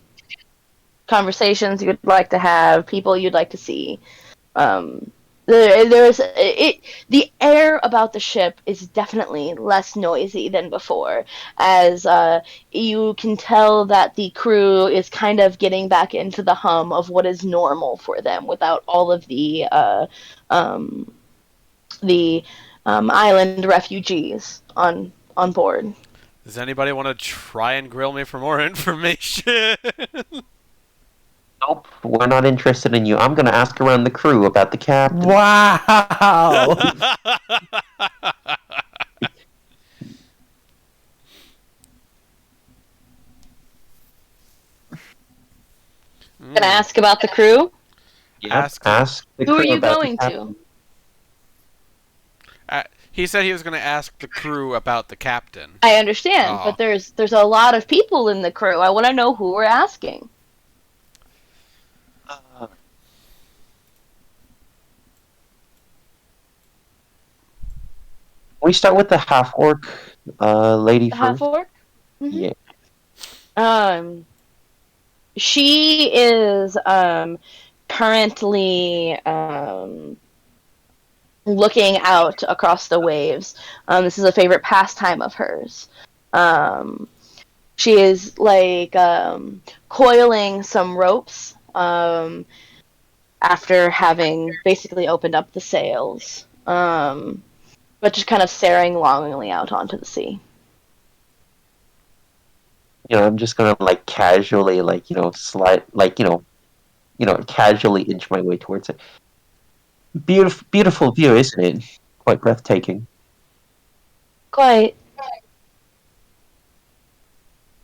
Conversations you'd like to have, people you'd like to see. The air about the ship is definitely less noisy than before, as you can tell that the crew is kind of getting back into the hum of what is normal for them without all of the island refugees on board. Does anybody want to try and grill me for more information? Nope, we're not interested in you. I'm gonna ask around the crew about the captain. Wow! Gonna ask about the crew. Ask- Ask the Who crew are you about the going captain. to? He said he was going to ask the crew about the captain. I understand, Oh. but there's a lot of people in the crew. I want to know who we're asking. We start with the half orc lady The first. half orc. Yeah. She is currently looking out across the waves. This is a favorite pastime of hers. She is like coiling some ropes after having basically opened up the sails, but just kind of staring longingly out onto the sea. You know, I'm just gonna like casually, like, you know, slide, like, casually inch my way towards it. Beautiful, beautiful view, isn't it? Quite breathtaking. Quite.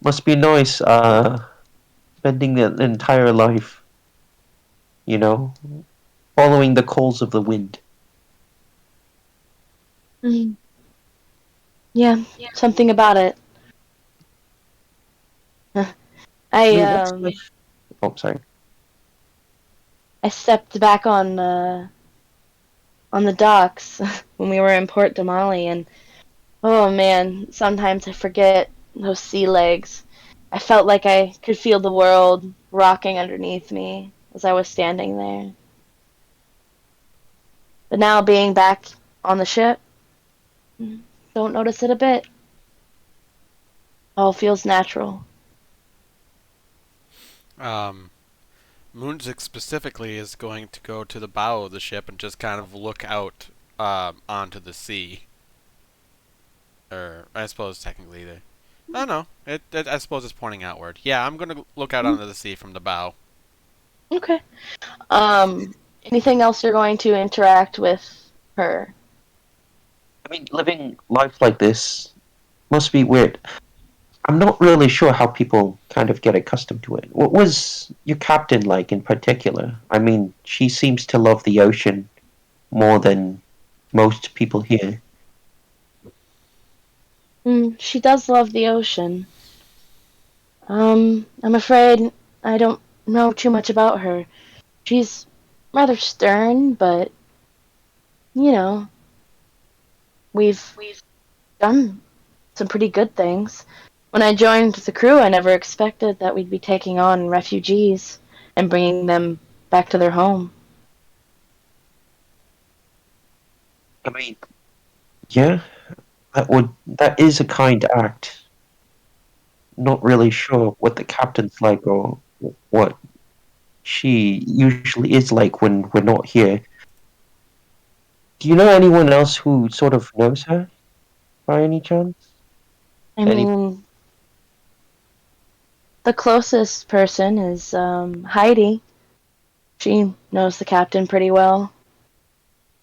Must be nice, spending the entire life, you know, following the calls of the wind. Mm. Yeah, something about it. I Oh, sorry. I stepped back on the docks when we were in Port Damali, and oh man, sometimes I forget those sea legs. I felt like I could feel the world rocking underneath me as I was standing there. But now being back on the ship, don't notice it a bit. All feels natural. Moonzik specifically is going to go to the bow of the ship and just kind of look out onto the sea. Or I suppose technically the. I don't know. I suppose it's pointing outward. Yeah, I'm gonna look out onto the sea from the bow. Okay. Anything else you're going to interact with her? I mean, living life like this must be weird. I'm not really sure how people kind of get accustomed to it. What was your captain like in particular? I mean, she seems to love the ocean more than most people here. She does love the ocean. I'm afraid I don't know too much about her. She's rather stern, but you know, we've done some pretty good things. When I joined the crew, I never expected that we'd be taking on refugees and bringing them back to their home. I mean, yeah, that is a kind act. Not really sure what the captain's like or what she usually is like when we're not here. Do you know anyone else who sort of knows her by any chance? I mean, the closest person is Heidi. She knows the captain pretty well.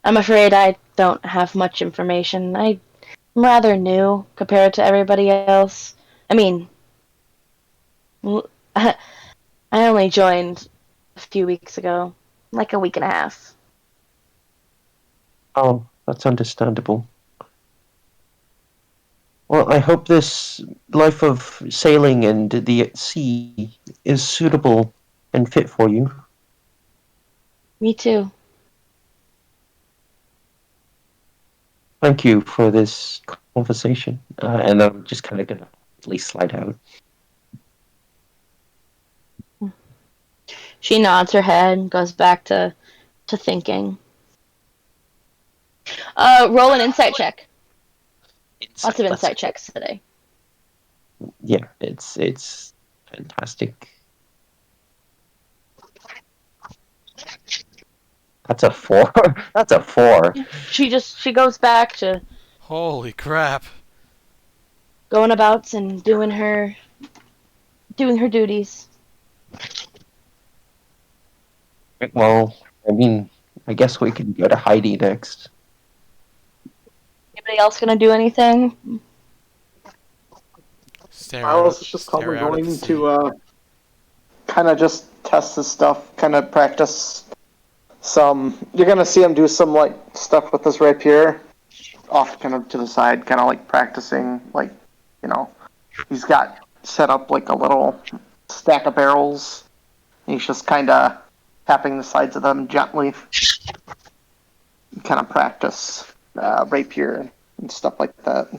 I'm afraid I don't have much information. I'm rather new compared to everybody else. I mean, I only joined a few weeks ago, like a week and a half. Oh, that's understandable. Well, I hope this life of sailing and the sea is suitable and fit for you. Me too. Thank you for this conversation. And I'm just kind of going to at least slide out. She nods her head and goes back to thinking. Roll an insight check. Lots of insight checks today. Yeah, it's fantastic. That's a 4. That's a 4. She goes back to Holy crap. going about and doing her duties. Well, I mean, I guess we can go to Heidi next. Anybody else gonna do anything? Miles is just probably going to kind of just test his stuff, kind of practice some. You're gonna see him do some like stuff with this rapier, off kind of to the side, kind of like practicing. Like, he's got set up like a little stack of barrels. And he's just kind of tapping the sides of them gently, kind of practice rapier and stuff like that.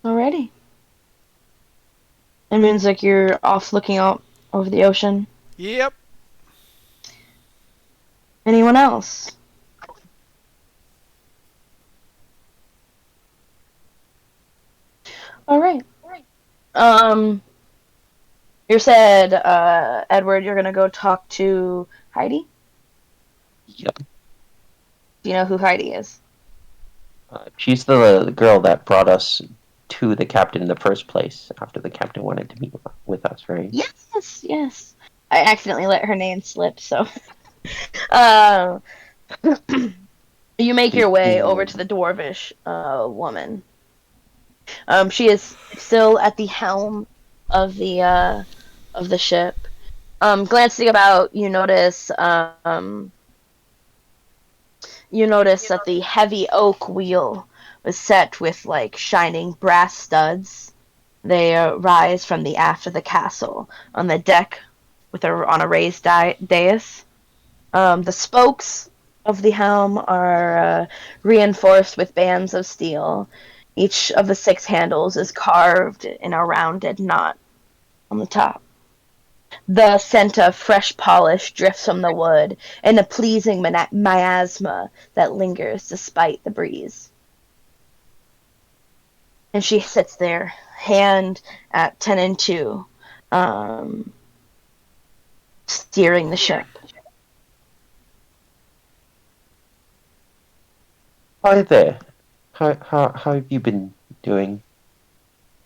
Alrighty. It means like you're off looking out over the ocean. Yep. Anyone else? Alright. You said, Edward, you're gonna go talk to Heidi? Yep. Do you know who Heidi is? She's the girl that brought us to the captain in the first place after the captain wanted to meet with us, right? Yes. I accidentally let her name slip, so. You make your way over to the dwarvish woman. She is still at the helm of the ship. Glancing about, you notice that the heavy oak wheel was set with like shining brass studs. They rise from the aft of the castle on the deck on a raised dais. The spokes of the helm are reinforced with bands of steel. Each of the 6 handles is carved in a rounded knot on the top. The scent of fresh polish drifts from the wood in a pleasing miasma that lingers despite the breeze. And she sits there, hand at 10 and 2, steering the ship. Hi there. How have you been doing?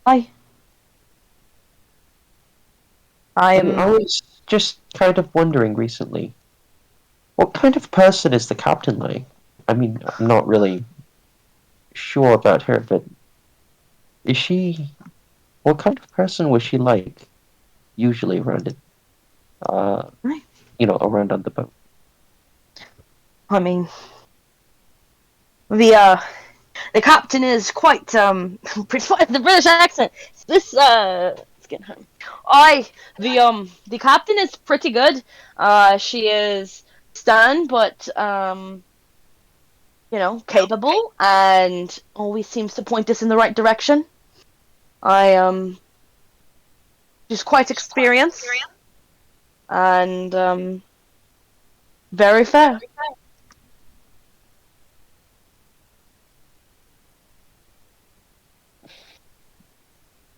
I I was just kind of wondering recently, what kind of person is the captain like? I mean, I'm not really sure about her, but is she? What kind of person was she like? Usually around it, Right. around on the boat. I mean, the captain is quite the British accent. Let's get him. The captain is pretty good. She is stern, but capable, and always seems to point us in the right direction. She's quite experienced and very fair.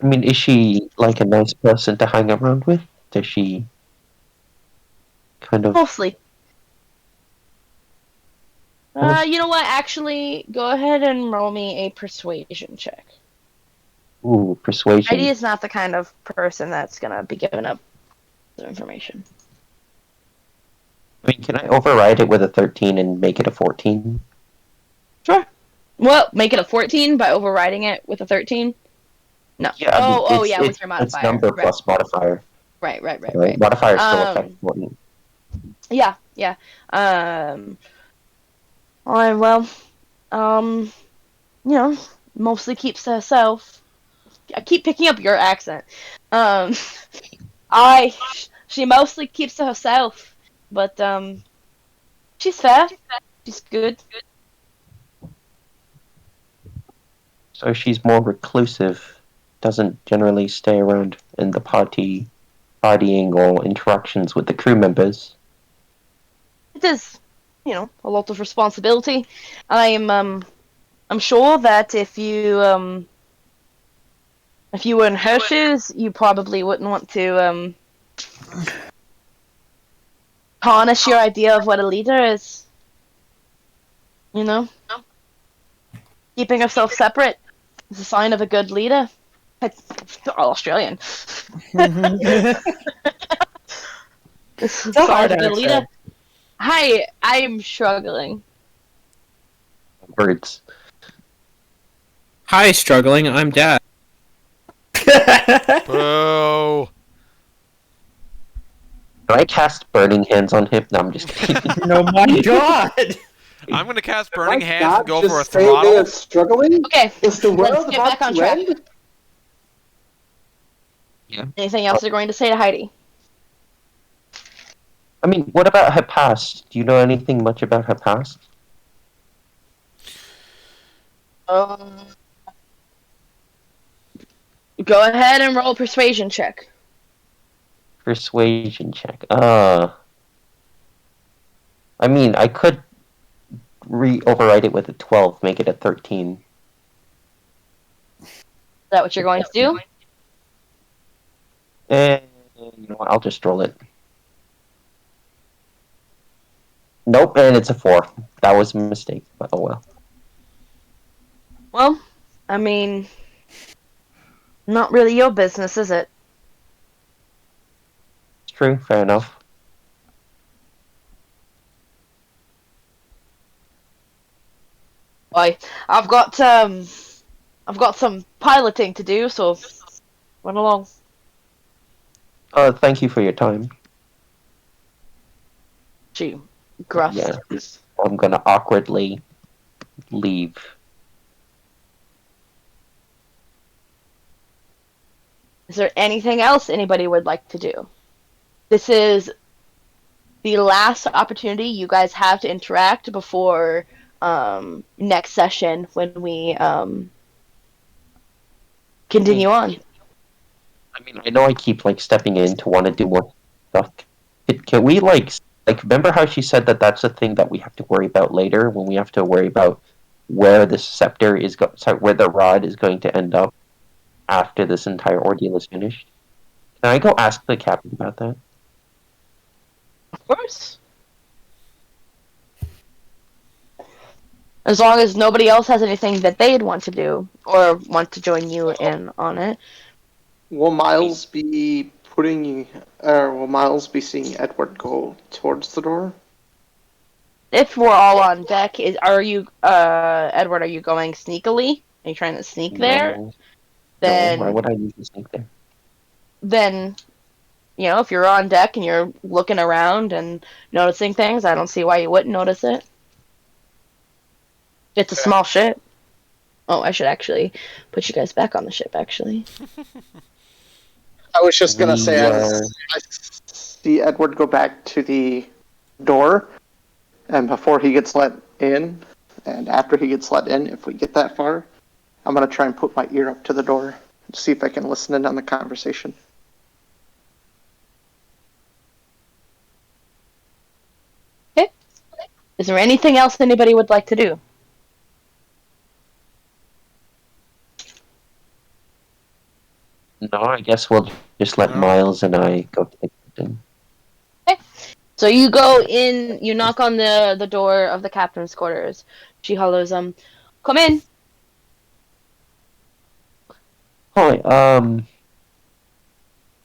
I mean, is she like a nice person to hang around with? Does she kind of? Mostly. You know what? Actually, go ahead and roll me a persuasion check. Ooh, persuasion. Heidi is not the kind of person that's gonna be giving up the information. I mean, can I override it with a 13 and make it a 14? Sure. Well, make it a 14 by overriding it with a 13. No. Yeah. I mean, Yeah, with your modifier. It's number plus modifier. Right. Modifier still affects 14. Yeah. Mostly keeps to herself. I keep picking up your accent. She mostly keeps to herself, but she's fair. She's good. So she's more reclusive, doesn't generally stay around in the partying or interactions with the crew members. It is, a lot of responsibility. I'm sure that if you were in her shoes, you probably wouldn't want to tarnish your idea of what a leader is. Keeping herself separate is a sign of a good leader. They're all Australian. It's a sign of a good leader. Hi, I'm struggling. Birds. Hi, struggling. I'm Dad. Boo! Can I cast Burning Hands on him? No, I'm just kidding. Oh my god! I'm gonna cast Burning My Hands God, and go just for a say they throttle. are struggling? Okay, Is the let's world get about back on to track. end? Yeah. Anything else you're going to say to Heidi? I mean, what about her past? Do you know anything much about her past? Go ahead and roll a persuasion check. Persuasion check. I mean, I could override it with a 12, make it a 13. Is that what you're going to do? You know what? I'll just roll it. Nope, and it's a 4. That was a mistake, but oh well. Well, I mean, not really your business, is it? It's true, fair enough. Why, I've got some piloting to do, so run along. Thank you for your time. She gruffs. Yeah. I'm gonna awkwardly leave. Is there anything else anybody would like to do? This is the last opportunity you guys have to interact before next session when we continue on. I mean, I know I keep stepping in to want to do more stuff. Can we remember how she said that that's a thing that we have to worry about later when we have to worry about where the scepter is where the rod is going to end up after this entire ordeal is finished? Can I go ask the captain about that? Of course. As long as nobody else has anything that they'd want to do or want to join you in on it. Will Miles be will Miles be seeing Edward go towards the door? If we're all on deck, are you, Edward, are you going sneakily? Are you trying to sneak there? No. Then, No, why would I use this link there? then, if you're on deck and you're looking around and noticing things, I don't see why you wouldn't notice it. It's a small ship. Oh, I should actually put you guys back on the ship, actually. I was just gonna say, We, as I see Edward go back to the door, and before he gets let in, and after he gets let in, if we get that far, I'm gonna try and put my ear up to the door and see if I can listen in on the conversation. Okay. Is there anything else anybody would like to do? No, I guess we'll just let No. Miles and I go to the captain. So you go in, you knock on the door of the captain's quarters. She hollows come in. Hi,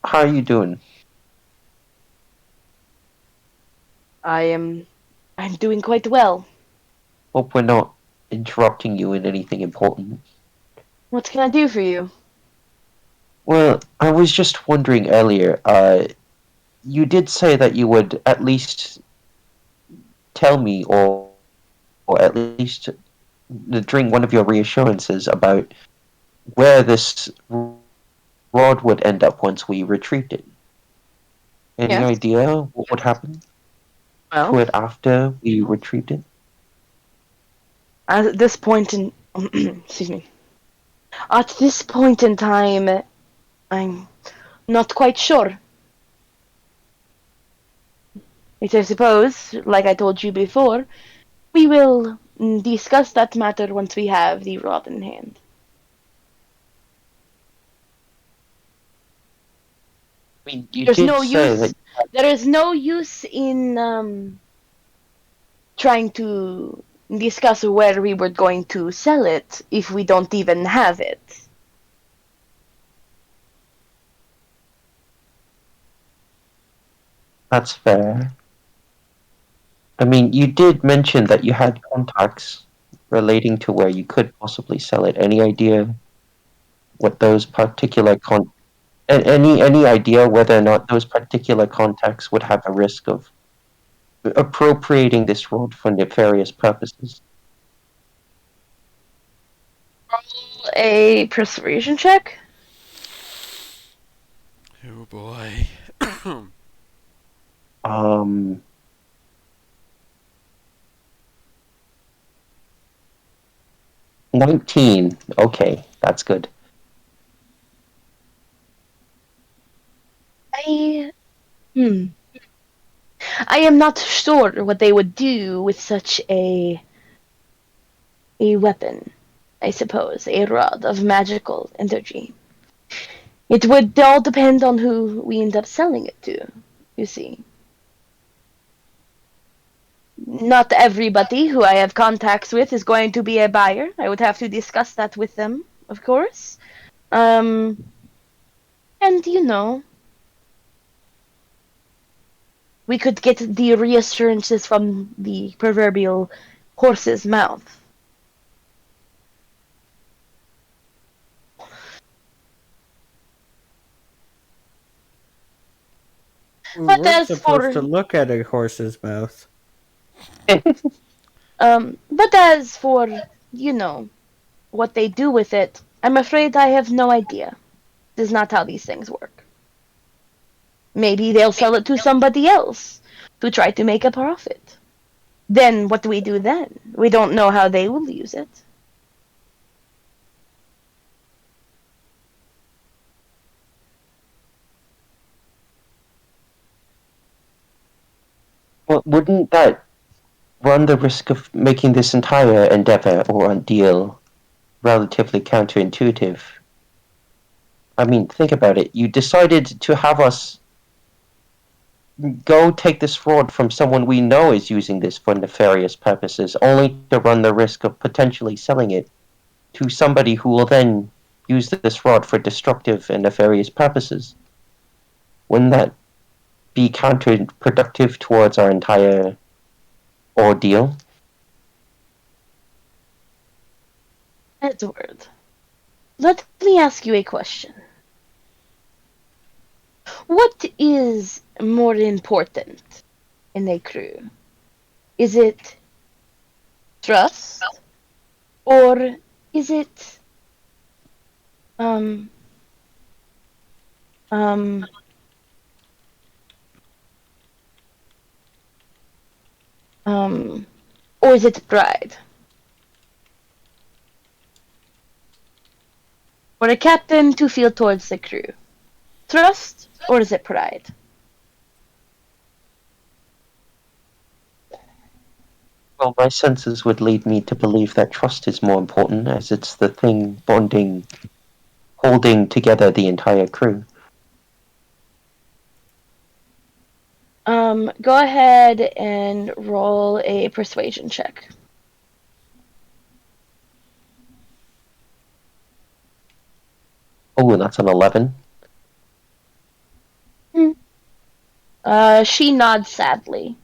how are you doing? I'm doing quite well. Hope we're not interrupting you in anything important. What can I do for you? Well, I was just wondering earlier, you did say that you would at least tell me, or at least during one of your reassurances about where this rod would end up once we retrieved it. Any Yes. idea what would happen to Well, it after we retrieved it? at this point in excuse me. At this point in time, I'm not quite sure. Yet I suppose, like I told you before, we will discuss that matter once we have the rod in hand. I mean, you There's did no say use. that. There is no use in trying to discuss where we were going to sell it if we don't even have it. That's fair. I mean, you did mention that you had contacts relating to where you could possibly sell it. Any idea what those particular any idea whether or not those particular contacts would have a risk of appropriating this rod for nefarious purposes? Roll a persuasion check. Oh boy. Um. 19. Okay, that's good. I I am not sure what they would do with such a weapon. I suppose a rod of magical energy. It would all depend on who we end up selling it to. You see. Not everybody who I have contacts with is going to be a buyer. I would have to discuss that with them, of course. And we could get the reassurances from the proverbial horse's mouth. But We're as supposed for to look at a horse's mouth. but as for what they do with it, I'm afraid I have no idea. This is not how these things work. Maybe they'll sell it to somebody else to try to make a profit. Then what do we do then? We don't know how they will use it. Well, wouldn't that run the risk of making this entire endeavor or ordeal relatively counterintuitive. I mean, think about it. You decided to have us go take this rod from someone we know is using this for nefarious purposes, only to run the risk of potentially selling it to somebody who will then use this rod for destructive and nefarious purposes. Wouldn't that be counterproductive towards our entire ordeal? Edward, let me ask you a question. What is more important in a crew? Is it trust, or is it um um or is it pride? For a captain to feel towards the crew, trust, or is it pride? Well, my senses would lead me to believe that trust is more important, as it's the thing bonding, holding together the entire crew. Go ahead and roll a persuasion check. Oh, that's an 11. She nods sadly.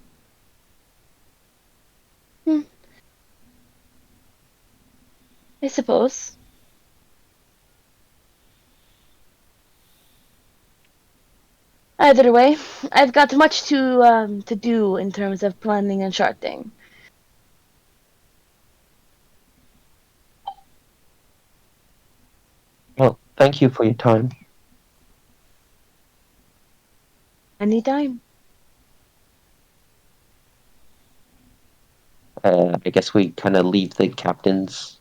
I suppose. Either way, I've got much to do in terms of planning and charting. Well, thank you for your time. Anytime. I guess we kind of leave the captain's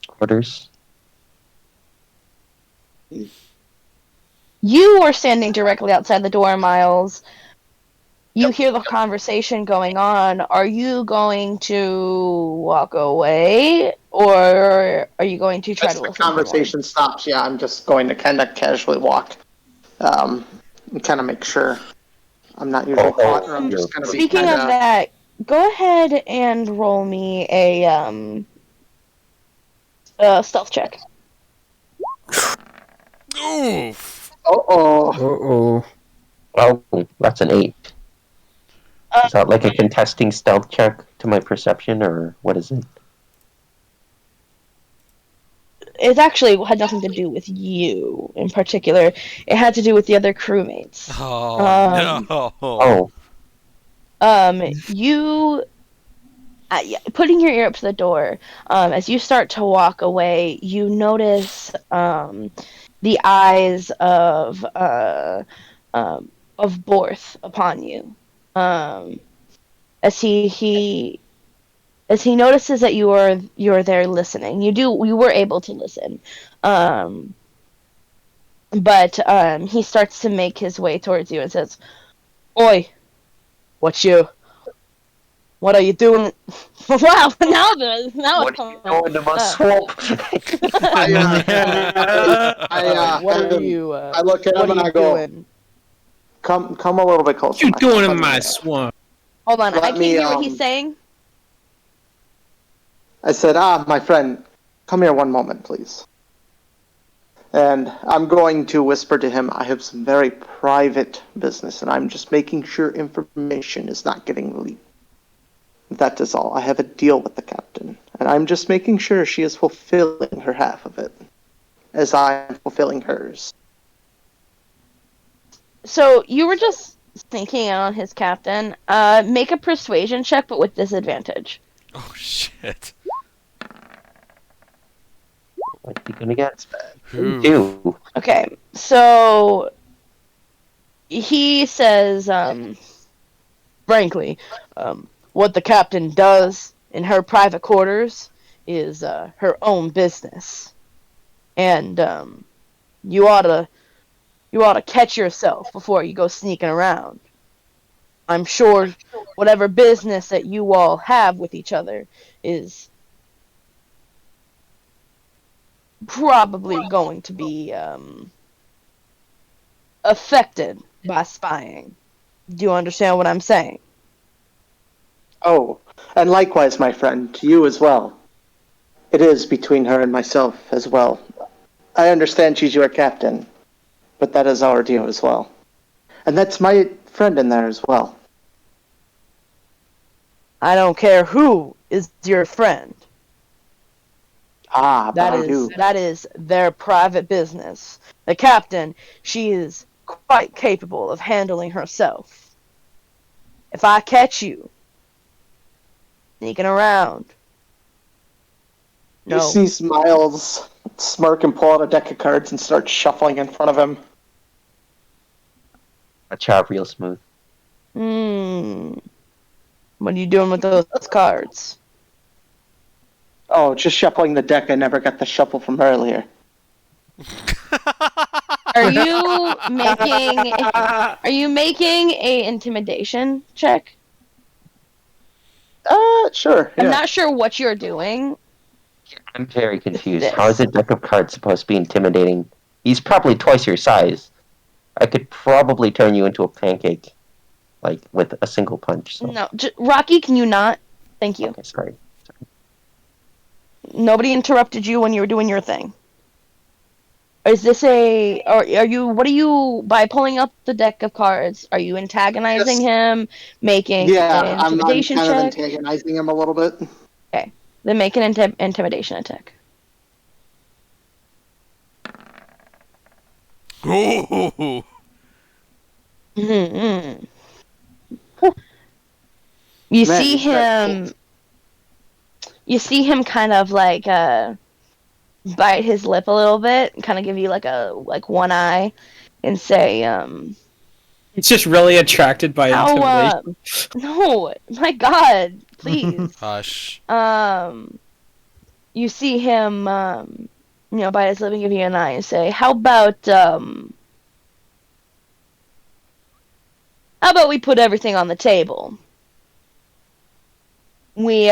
quarters. You are standing directly outside the door, Miles. You hear the conversation going on. Are you going to walk away, or are you going to try As to the listen for more? conversation stops, yeah, I'm just going to kind of casually walk, and kind of make sure I'm not usually caught, or I'm just going to be Speaking kind of that, go ahead and roll me a stealth check. Oof. Uh-oh. Oh, that's an 8. Is that like a contesting stealth check to my perception, or what is it? It actually had nothing to do with you in particular. It had to do with the other crewmates. Oh, Oh, You putting your ear up to the door. As you start to walk away, you notice the eyes of Borth upon you. As he notices that you're there listening. You were able to listen. But he starts to make his way towards you and says, "Oi, what are you doing?" Wow, now what are you doing to my swamp? I look at him and I go, doing? come a little bit closer. You my doing friend. in my swamp? Hold on, I Let can't me, hear what he's saying. I said, my friend, come here one moment, please. And I'm going to whisper to him, I have some very private business, and I'm just making sure information is not getting leaked. That is all. I have a deal with the captain, and I'm just making sure she is fulfilling her half of it, as I'm fulfilling hers. So you were just sneaking in on his captain. Make a persuasion check, but with disadvantage. oh shit. What's he gonna get? Oof. You. Okay, so he says, frankly, what the captain does in her private quarters is her own business, and you ought to catch yourself before you go sneaking around. I'm sure whatever business that you all have with each other is probably going to be affected by spying. Do you understand what I'm saying? Oh, and likewise, my friend, to you as well. It is between her and myself as well. I understand she's your captain, but that is our deal as well. And that's my friend in there as well. I don't care who is your friend. Ah, but I do. That is their private business. The captain, she is quite capable of handling herself. If I catch you sneaking around, You no, see Miles smirk and pull out a deck of cards and start shuffling in front of him. A job real smooth. what are you doing with those cards? Oh, just shuffling the deck. I never got the shuffle from earlier. Are you making a intimidation check? Sure. Yeah. I'm not sure what you're doing. I'm very confused. This. How is a deck of cards supposed to be intimidating? He's probably twice your size. I could probably turn you into a pancake, like with a single punch. So. No, Rocky, can you not? Thank you. Okay, sorry. Nobody interrupted you when you were doing your thing. Is this what are you, by pulling up the deck of cards, are you antagonizing him, making an I'm intimidation kind of check? antagonizing him a little bit. Okay, then make an intimidation attack. Ooh. You Man, see him kind of like bite his lip a little bit and kind of give you like one eye and say He's just really attracted by intimidation. no, my god, please. Hush. You see him bite his lip and give you an eye and say, how about we put everything on the table? We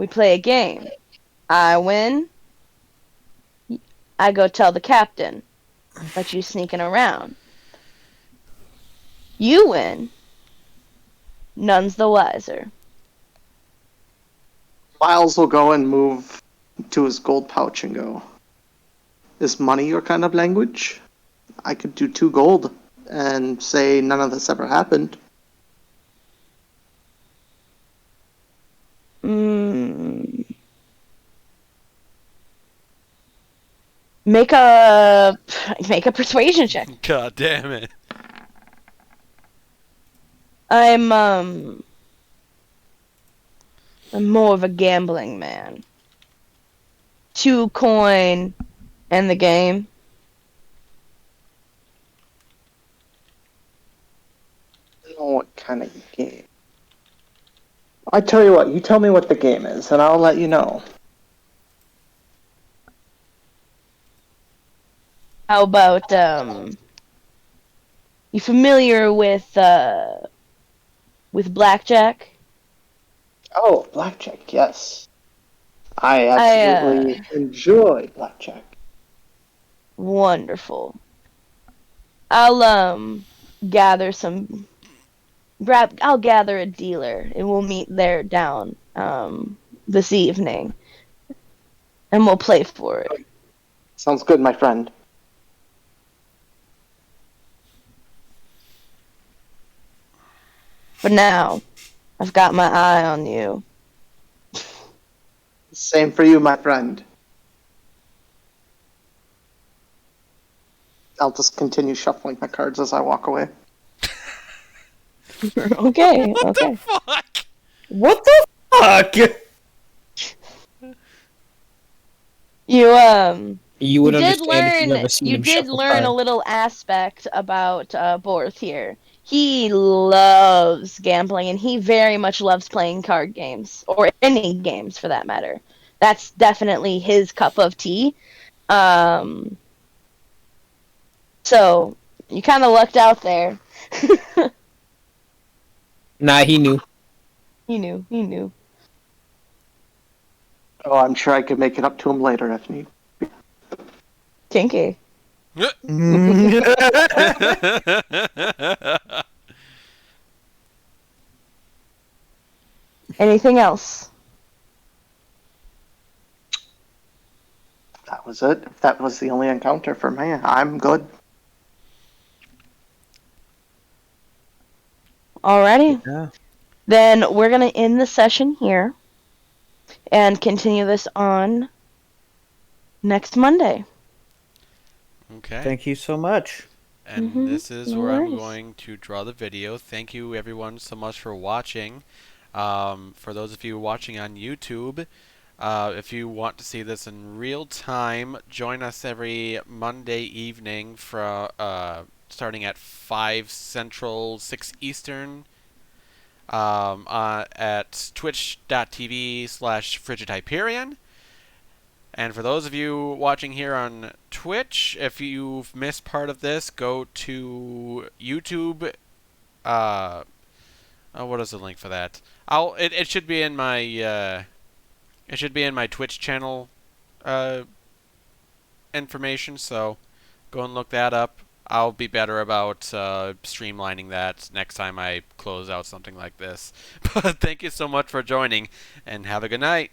play a game. I win. I go tell the captain that you sneaking around. You win. None's the wiser. Miles will go and move to his gold pouch and go, is money your kind of language? I could do 2 gold and say none of this ever happened. Make a persuasion check. God damn it. I'm more of a gambling man. 2 coin and the game. I don't know what kind of game. I tell you what, you tell me what the game is, and I'll let you know. How about you familiar with Blackjack? Oh, Blackjack, yes. I absolutely enjoy Blackjack. Wonderful. I'll gather a dealer and we'll meet there down this evening. And we'll play for it. Sounds good, my friend. But now, I've got my eye on you. Same for you, my friend. I'll just continue shuffling my cards as I walk away. Okay. What the fuck? What the fuck? You would did understand if you learn. ever seen You him did shuffle learn a cards. little aspect about Borth here. He loves gambling, and he very much loves playing card games, or any games for that matter. That's definitely his cup of tea. So You kind of lucked out there. Nah, he knew. He knew. He knew. Oh, I'm sure I could make it up to him later if need. Kinky. Anything else? That was it. If that was the only encounter for me, I'm good. Alrighty. Yeah. Then we're going to end the session here and continue this on next Monday. Okay. Thank you so much. And this is no where I'm worries. going to draw the video. Thank you everyone so much for watching. For those of you watching on YouTube, if you want to see this in real time, join us every Monday evening starting at 5 Central, 6 Eastern, at twitch.tv/FrigidHyperion. And for those of you watching here on Twitch, if you've missed part of this, go to YouTube. What is the link for that? It should be in my Twitch channel information. So go and look that up. I'll be better about streamlining that next time I close out something like this. But thank you so much for joining, and have a good night.